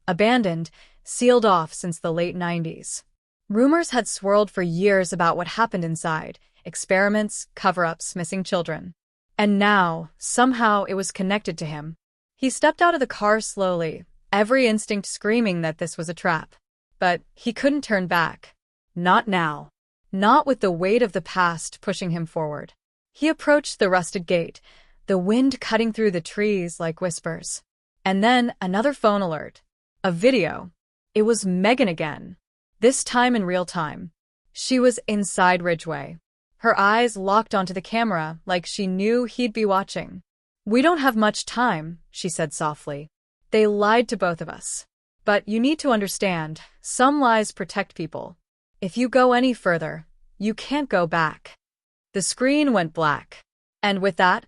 Abandoned, sealed off since the late 90s. Rumors had swirled for years about what happened inside. Experiments, cover-ups, missing children. And now, somehow, it was connected to him. He stepped out of the car slowly, every instinct screaming that this was a trap. But he couldn't turn back. Not now. Not with the weight of the past pushing him forward. He approached the rusted gate, the wind cutting through the trees like whispers. And then another phone alert. A video. It was Megan again. This time in real time. She was inside Ridgeway. Her eyes locked onto the camera like she knew he'd be watching. We don't have much time, she said softly. They lied to both of us. But you need to understand, some lies protect people. If you go any further, you can't go back. The screen went black. And with that,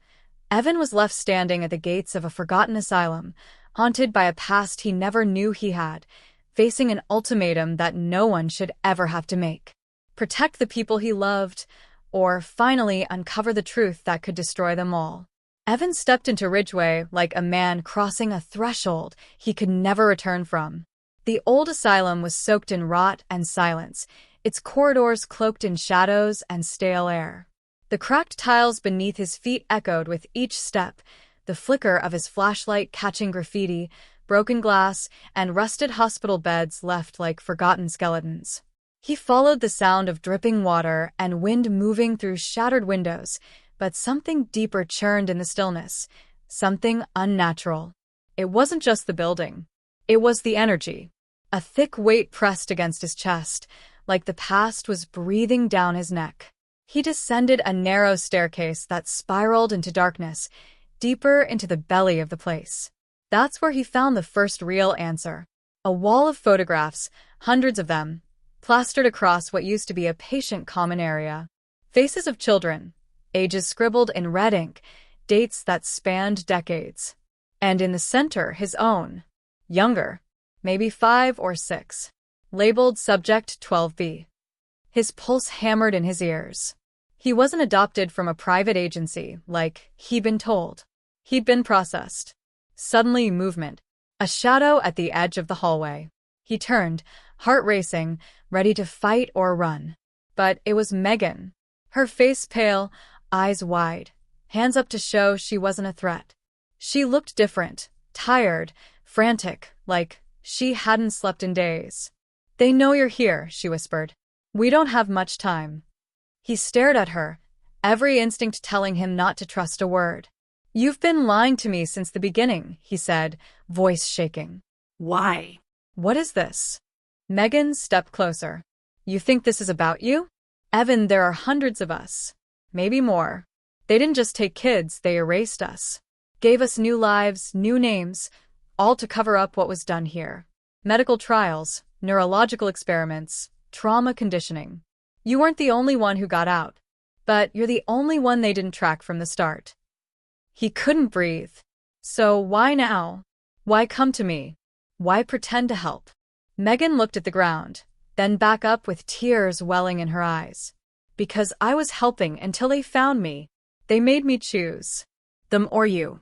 Evan was left standing at the gates of a forgotten asylum, haunted by a past he never knew he had, facing an ultimatum that no one should ever have to make. Protect the people he loved, or finally uncover the truth that could destroy them all. Evan stepped into Ridgeway like a man crossing a threshold he could never return from. The old asylum was soaked in rot and silence, its corridors cloaked in shadows and stale air. The cracked tiles beneath his feet echoed with each step, the flicker of his flashlight catching graffiti, broken glass, and rusted hospital beds left like forgotten skeletons. He followed the sound of dripping water and wind moving through shattered windows, but something deeper churned in the stillness, something unnatural. It wasn't just the building. It was the energy. A thick weight pressed against his chest, like the past was breathing down his neck. He descended a narrow staircase that spiraled into darkness, deeper into the belly of the place. That's where he found the first real answer. A wall of photographs, hundreds of them, plastered across what used to be a patient common area. Faces of children, ages scribbled in red ink, dates that spanned decades. And in the center, his own. Younger, maybe 5 or 6. Labeled Subject 12B. His pulse hammered in his ears. He wasn't adopted from a private agency, like he'd been told. He'd been processed. Suddenly, movement. A shadow at the edge of the hallway. He turned, heart racing, ready to fight or run. But it was Megan. Her face pale, eyes wide, hands up to show she wasn't a threat. She looked different, tired, frantic, like she hadn't slept in days. "They know you're here," she whispered. "We don't have much time." He stared at her, every instinct telling him not to trust a word. "You've been lying to me since the beginning," he said, voice shaking. Why? "What is this?" Megan stepped closer. "You think this is about you?" "Evan, there are hundreds of us. Maybe more. They didn't just take kids, they erased us. Gave us new lives, new names, all to cover up what was done here. Medical trials, neurological experiments, trauma conditioning. You weren't the only one who got out. But you're the only one they didn't track from the start." He couldn't breathe. "So why now? Why come to me? Why pretend to help?" Megan looked at the ground, then back up with tears welling in her eyes. "Because I was helping until they found me. They made me choose. Them or you."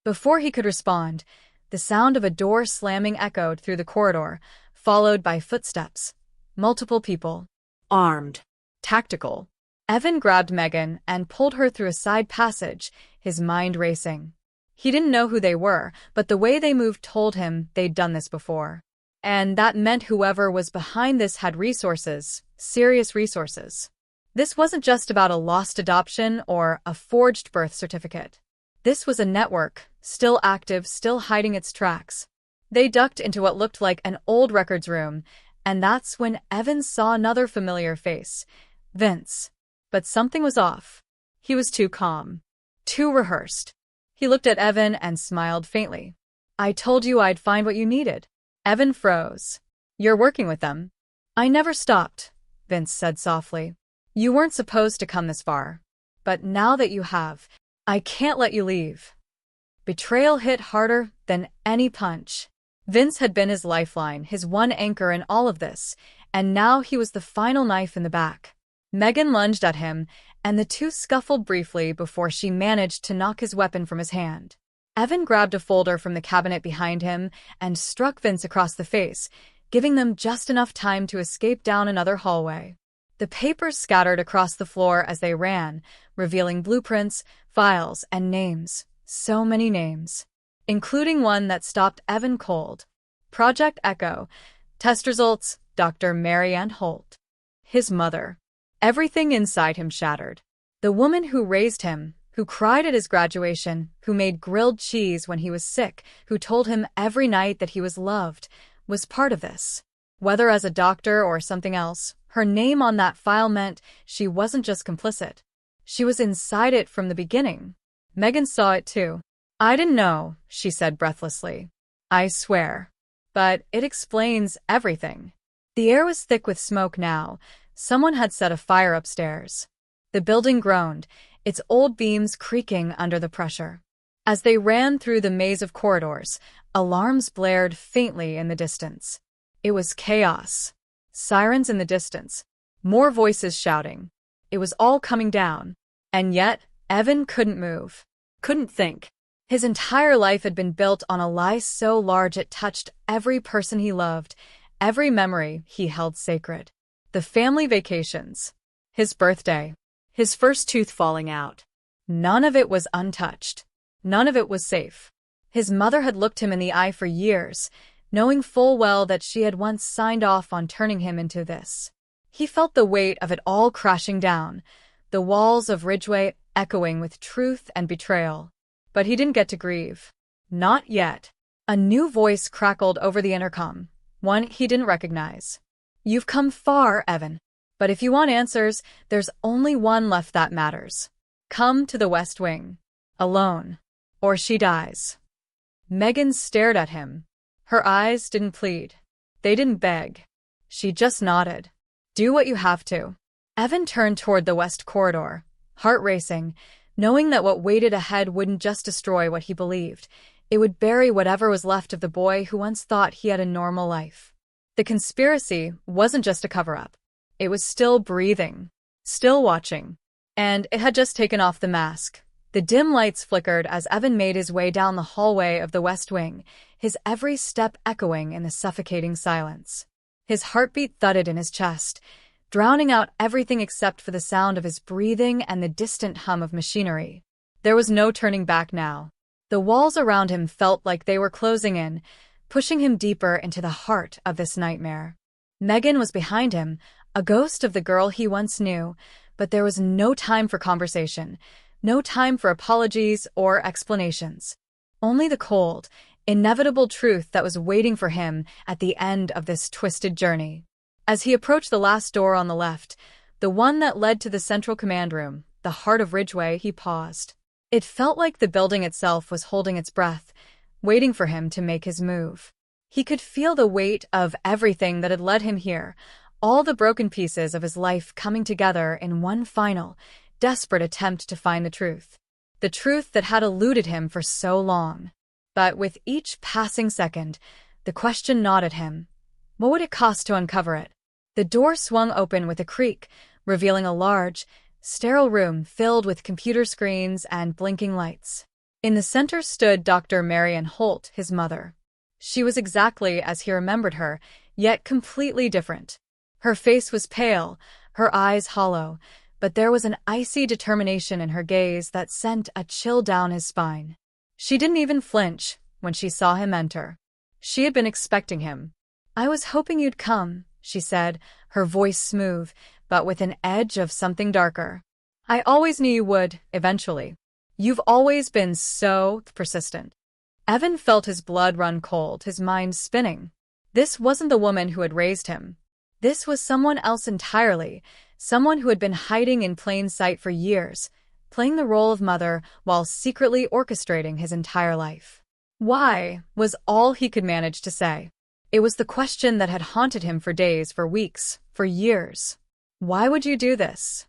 Before he could respond, the sound of a door slamming echoed through the corridor, followed by footsteps. Multiple people. Armed. Tactical. Evan grabbed Megan and pulled her through a side passage, his mind racing. He didn't know who they were, but the way they moved told him they'd done this before. And that meant whoever was behind this had resources, serious resources. This wasn't just about a lost adoption or a forged birth certificate. This was a network, still active, still hiding its tracks. They ducked into what looked like an old records room, and that's when Evan saw another familiar face, Vince. But something was off. He was too calm, too rehearsed. He looked at Evan and smiled faintly. "I told you I'd find what you needed." Evan froze. "You're working with them?" "I never stopped," Vince said softly. "You weren't supposed to come this far. But now that you have, I can't let you leave." Betrayal hit harder than any punch. Vince had been his lifeline, his one anchor in all of this, and now he was the final knife in the back. Megan lunged at him, and the two scuffled briefly before she managed to knock his weapon from his hand. Evan grabbed a folder from the cabinet behind him and struck Vince across the face, giving them just enough time to escape down another hallway. The papers scattered across the floor as they ran, revealing blueprints, files, and names. So many names. Including one that stopped Evan cold. Project Echo. Test results, Dr. Mary Ann Holt. His mother. Everything inside him shattered. The woman who raised him, who cried at his graduation, who made grilled cheese when he was sick, who told him every night that he was loved, was part of this. Whether as a doctor or something else, her name on that file meant she wasn't just complicit. She was inside it from the beginning. Megan saw it too. "I didn't know," she said breathlessly. "I swear. But it explains everything." The air was thick with smoke now. Someone had set a fire upstairs. The building groaned, its old beams creaking under the pressure. As they ran through the maze of corridors, alarms blared faintly in the distance. It was chaos. Sirens in the distance. More voices shouting. It was all coming down. And yet, Evan couldn't move. Couldn't think. His entire life had been built on a lie so large it touched every person he loved, every memory he held sacred. The family vacations, his birthday, His first tooth falling out. none of it was untouched. None of it was safe. His mother had looked him in the eye for years, knowing full well that she had once signed off on turning him into this. He felt the weight of it all crashing down, the walls of Ridgeway echoing with truth and betrayal. But he didn't get to grieve. Not yet. A new voice crackled over the intercom, one he didn't recognize. "You've come far, Evan. But if you want answers, there's only one left that matters. Come to the West Wing. Alone. Or she dies." Megan stared at him. Her eyes didn't plead. They didn't beg. She just nodded. "Do what you have to." Evan turned toward the west corridor, heart racing, knowing that what waited ahead wouldn't just destroy what he believed. It would bury whatever was left of the boy who once thought he had a normal life. The conspiracy wasn't just a cover-up. It was still breathing, still watching. And it had just taken off the mask. The dim lights flickered as Evan made his way down the hallway of the West Wing, his every step echoing in the suffocating silence. His heartbeat thudded in his chest, drowning out everything except for the sound of his breathing and the distant hum of machinery. There was no turning back now. The walls around him felt like they were closing in, pushing him deeper into the heart of this nightmare. Megan was behind him, a ghost of the girl he once knew, but there was no time for conversation, no time for apologies or explanations. Only the cold, inevitable truth that was waiting for him at the end of this twisted journey. As he approached the last door on the left, the one that led to the central command room, the heart of Ridgeway, he paused. It felt like the building itself was holding its breath, waiting for him to make his move. He could feel the weight of everything that had led him here, all the broken pieces of his life coming together in one final, desperate attempt to find the truth. The truth that had eluded him for so long. But with each passing second, the question gnawed at him. What would it cost to uncover it? The door swung open with a creak, revealing a large, sterile room filled with computer screens and blinking lights. In the center stood Dr. Marian Holt, his mother. She was exactly as he remembered her, yet completely different. Her face was pale, her eyes hollow, but there was an icy determination in her gaze that sent a chill down his spine. She didn't even flinch when she saw him enter. She had been expecting him. "I was hoping you'd come," she said, her voice smooth, but with an edge of something darker. "I always knew you would, eventually. You've always been so persistent." Evan felt his blood run cold, his mind spinning. This wasn't the woman who had raised him. This was someone else entirely, someone who had been hiding in plain sight for years, playing the role of mother while secretly orchestrating his entire life. "Why?" was all he could manage to say. It was the question that had haunted him for days, for weeks, for years. "Why would you do this?"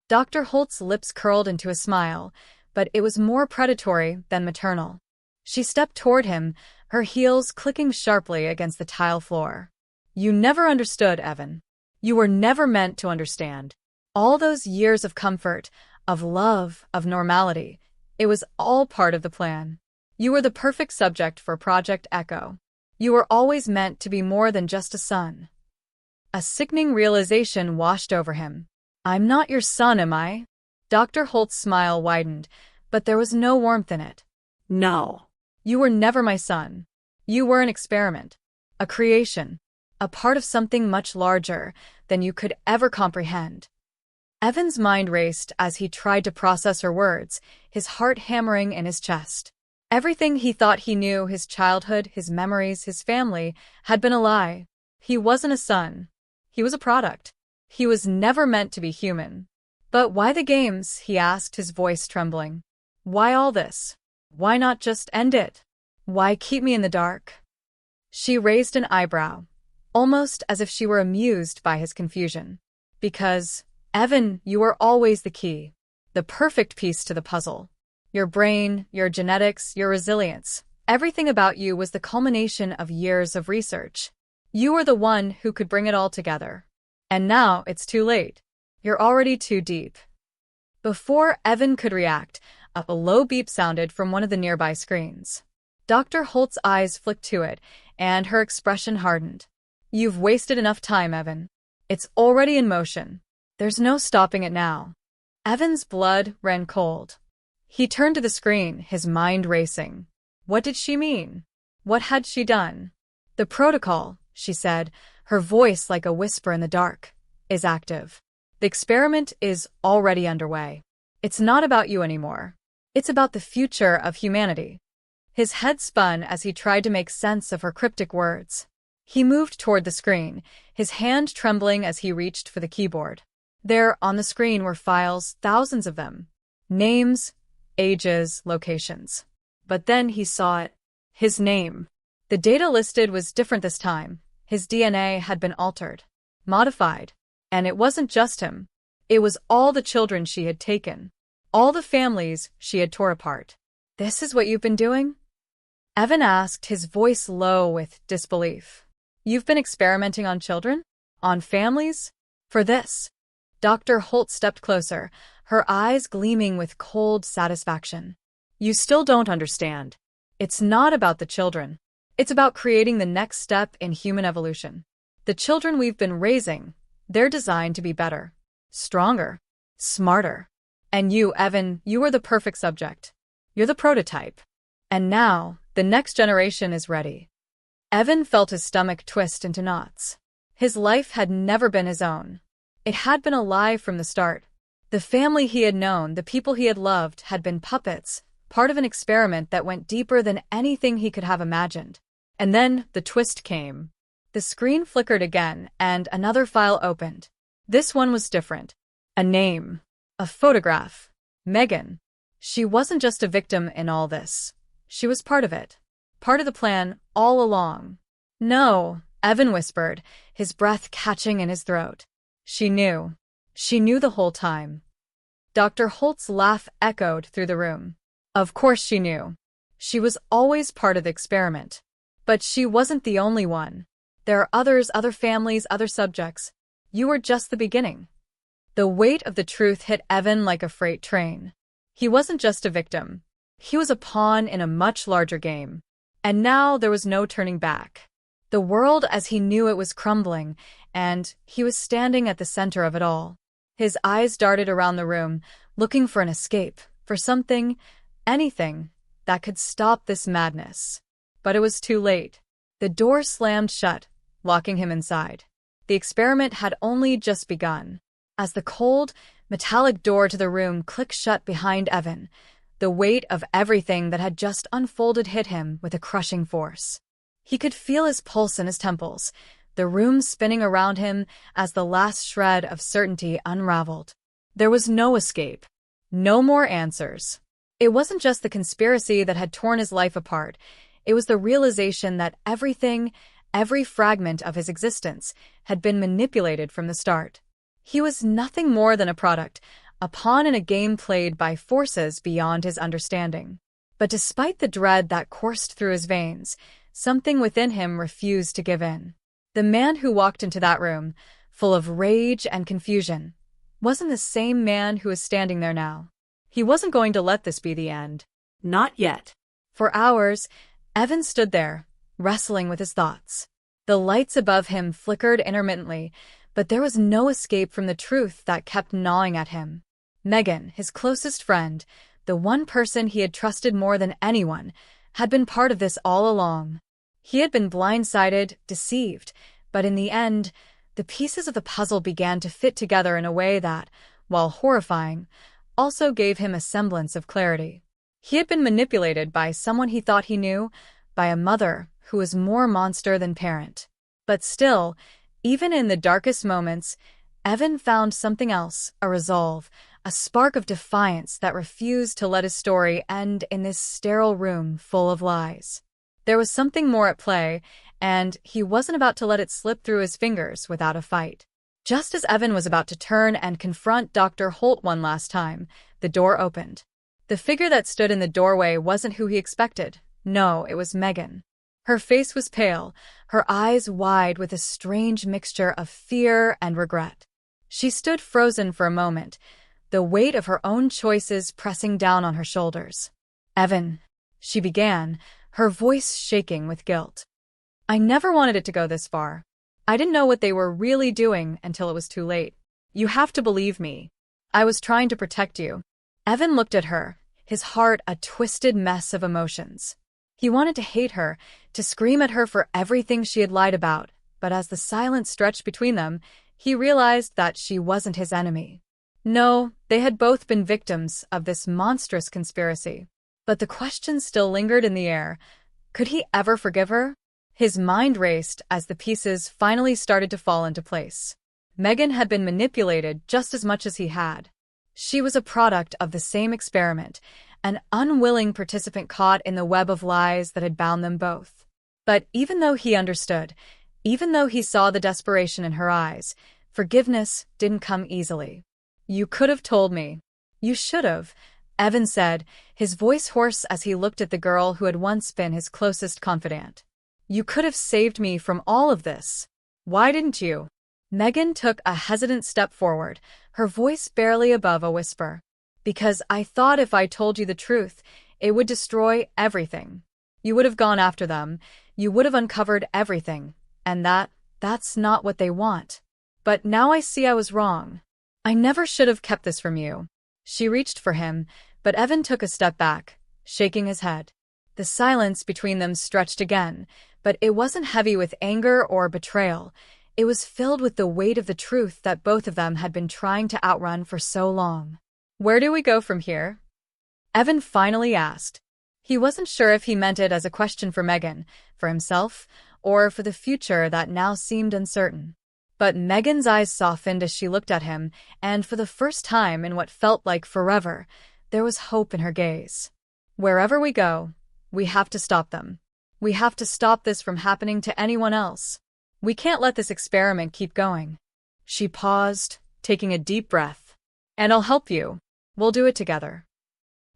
Dr. Holt's lips curled into a smile, but it was more predatory than maternal. She stepped toward him, her heels clicking sharply against the tile floor. "You never understood, Evan. You were never meant to understand. All those years of comfort, of love, of normality, it was all part of the plan. You were the perfect subject for Project Echo. You were always meant to be more than just a son." A sickening realization washed over him. "I'm not your son, am I?" Dr. Holt's smile widened, but there was no warmth in it. No. "You were never my son. You were an experiment, a creation, a part of something much larger than you could ever comprehend." Evan's mind raced as he tried to process her words, his heart hammering in his chest. Everything he thought he knew, his childhood, his memories, his family, had been a lie. He wasn't a son. He was a product. He was never meant to be human. "But why the games?" he asked, his voice trembling. "Why all this? Why not just end it? Why keep me in the dark?" She raised an eyebrow, almost as if she were amused by his confusion. "Because, Evan, you were always the key, the perfect piece to the puzzle. Your brain, your genetics, your resilience, everything about you was the culmination of years of research. You were the one who could bring it all together. And now it's too late. You're already too deep." Before Evan could react, A low beep sounded from one of the nearby screens. Dr. Holt's eyes flicked to it, and her expression hardened. "You've wasted enough time, Evan. It's already in motion. There's no stopping it now." Evan's blood ran cold. He turned to the screen, his mind racing. What did she mean? What had she done? "The protocol," she said, her voice like a whisper in the dark, "is active. The experiment is already underway. It's not about you anymore. It's about the future of humanity." His head spun as he tried to make sense of her cryptic words. He moved toward the screen, his hand trembling as he reached for the keyboard. There, on the screen, were files, thousands of them. Names, ages, locations. But then he saw it. His name. The data listed was different this time. His DNA had been altered, modified. And it wasn't just him. It was all the children she had taken. All the families she had tore apart. "This is what you've been doing?" Evan asked, his voice low with disbelief. "You've been experimenting on children? On families? For this?" Dr. Holt stepped closer, her eyes gleaming with cold satisfaction. "You still don't understand. It's not about the children. It's about creating the next step in human evolution. The children we've been raising, they're designed to be better, stronger, smarter. And you, Evan, you are the perfect subject. You're the prototype. And now, the next generation is ready." Evan felt his stomach twist into knots. His life had never been his own. It had been a lie from the start. The family he had known, the people he had loved, had been puppets, part of an experiment that went deeper than anything he could have imagined. And then the twist came. The screen flickered again, and another file opened. This one was different. A name. A photograph. Megan. She wasn't just a victim in all this. She was part of it. Part of the plan all along. "No," Evan whispered, his breath catching in his throat. She knew. She knew the whole time. Dr. Holt's laugh echoed through the room. Of course she knew. She was always part of the experiment. But she wasn't the only one. There are others, other families, other subjects. You were just the beginning. The weight of the truth hit Evan like a freight train. He wasn't just a victim. He was a pawn in a much larger game. And now there was no turning back. The world as he knew it was crumbling, and he was standing at the center of it all. His eyes darted around the room, looking for an escape, for something, anything, that could stop this madness. But it was too late. The door slammed shut, locking him inside. The experiment had only just begun. As the cold, metallic door to the room clicked shut behind Evan, the weight of everything that had just unfolded hit him with a crushing force. He could feel his pulse in his temples, the room spinning around him as the last shred of certainty unraveled. There was no escape. No more answers. It wasn't just the conspiracy that had torn his life apart. It was the realization that everything, every fragment of his existence, had been manipulated from the start. He was nothing more than a product, a pawn in a game played by forces beyond his understanding. But despite the dread that coursed through his veins, something within him refused to give in. The man who walked into that room, full of rage and confusion, wasn't the same man who was standing there now. He wasn't going to let this be the end. Not yet. For hours, Evan stood there, wrestling with his thoughts. The lights above him flickered intermittently, but there was no escape from the truth that kept gnawing at him. Megan, his closest friend, the one person he had trusted more than anyone, had been part of this all along. He had been blindsided, deceived, but in the end, the pieces of the puzzle began to fit together in a way that, while horrifying, also gave him a semblance of clarity. He had been manipulated by someone he thought he knew, by a mother who was more monster than parent. But still, even in the darkest moments, Evan found something else, a resolve, a spark of defiance that refused to let his story end in this sterile room full of lies. There was something more at play, and he wasn't about to let it slip through his fingers without a fight. Just as Evan was about to turn and confront Dr. Holt one last time, the door opened. The figure that stood in the doorway wasn't who he expected. No, it was Megan. Her face was pale, her eyes wide with a strange mixture of fear and regret. She stood frozen for a moment, the weight of her own choices pressing down on her shoulders. "Evan," she began, her voice shaking with guilt. "I never wanted it to go this far. I didn't know what they were really doing until it was too late. You have to believe me. I was trying to protect you." Evan looked at her, his heart a twisted mess of emotions. He wanted to hate her, to scream at her for everything she had lied about, but as the silence stretched between them, he realized that she wasn't his enemy. No, they had both been victims of this monstrous conspiracy. But the question still lingered in the air. Could he ever forgive her? His mind raced as the pieces finally started to fall into place. Megan had been manipulated just as much as he had. She was a product of the same experiment, an unwilling participant caught in the web of lies that had bound them both. But even though he understood, even though he saw the desperation in her eyes, forgiveness didn't come easily. "You could have told me. You should have," Evan said, his voice hoarse as he looked at the girl who had once been his closest confidant. "You could have saved me from all of this. Why didn't you?" Megan took a hesitant step forward, her voice barely above a whisper. "Because I thought if I told you the truth, it would destroy everything. You would have gone after them, you would have uncovered everything, and that's not what they want. But now I see I was wrong. I never should have kept this from you." She reached for him, but Evan took a step back, shaking his head. The silence between them stretched again, but it wasn't heavy with anger or betrayal. It was filled with the weight of the truth that both of them had been trying to outrun for so long. "Where do we go from here?" Evan finally asked. He wasn't sure if he meant it as a question for Megan, for himself, or for the future that now seemed uncertain. But Megan's eyes softened as she looked at him, and for the first time in what felt like forever, there was hope in her gaze. "Wherever we go, we have to stop them. We have to stop this from happening to anyone else. We can't let this experiment keep going." She paused, taking a deep breath. "And I'll help you. We'll do it together."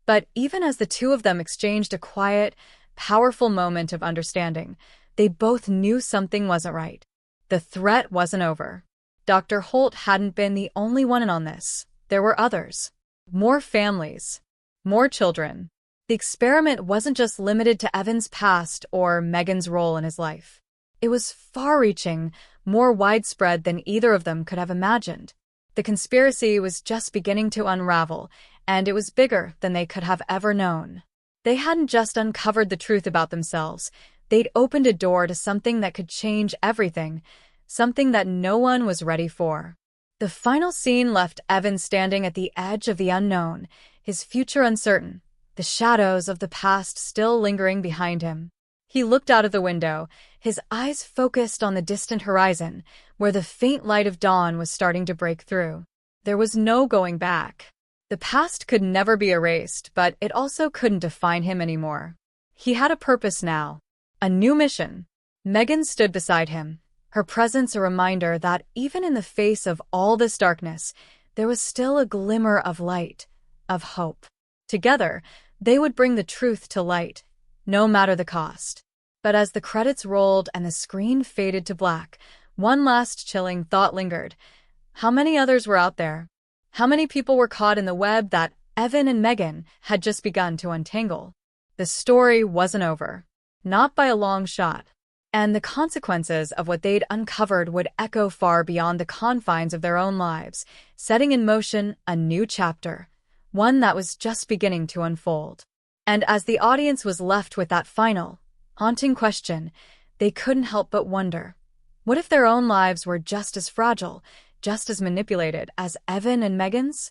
But even as the two of them exchanged a quiet, powerful moment of understanding, they both knew something wasn't right. The threat wasn't over. Dr. Holt hadn't been the only one in on this. There were others. More families. More children. The experiment wasn't just limited to Evan's past or Megan's role in his life. It was far-reaching, more widespread than either of them could have imagined. The conspiracy was just beginning to unravel, and it was bigger than they could have ever known. They hadn't just uncovered the truth about themselves. They'd opened a door to something that could change everything, something that no one was ready for. The final scene left Evan standing at the edge of the unknown, his future uncertain, the shadows of the past still lingering behind him. He looked out of the window, his eyes focused on the distant horizon, where the faint light of dawn was starting to break through. There was no going back. The past could never be erased, but it also couldn't define him anymore. He had a purpose now. A new mission. Megan stood beside him, her presence a reminder that even in the face of all this darkness, there was still a glimmer of light, of hope. Together, they would bring the truth to light, no matter the cost. But as the credits rolled and the screen faded to black, one last chilling thought lingered. How many others were out there? How many people were caught in the web that Evan and Megan had just begun to untangle? The story wasn't over. Not by a long shot. And the consequences of what they'd uncovered would echo far beyond the confines of their own lives, setting in motion a new chapter, one that was just beginning to unfold. And as the audience was left with that final, haunting question, they couldn't help but wonder, what if their own lives were just as fragile, just as manipulated as Evan and Megan's?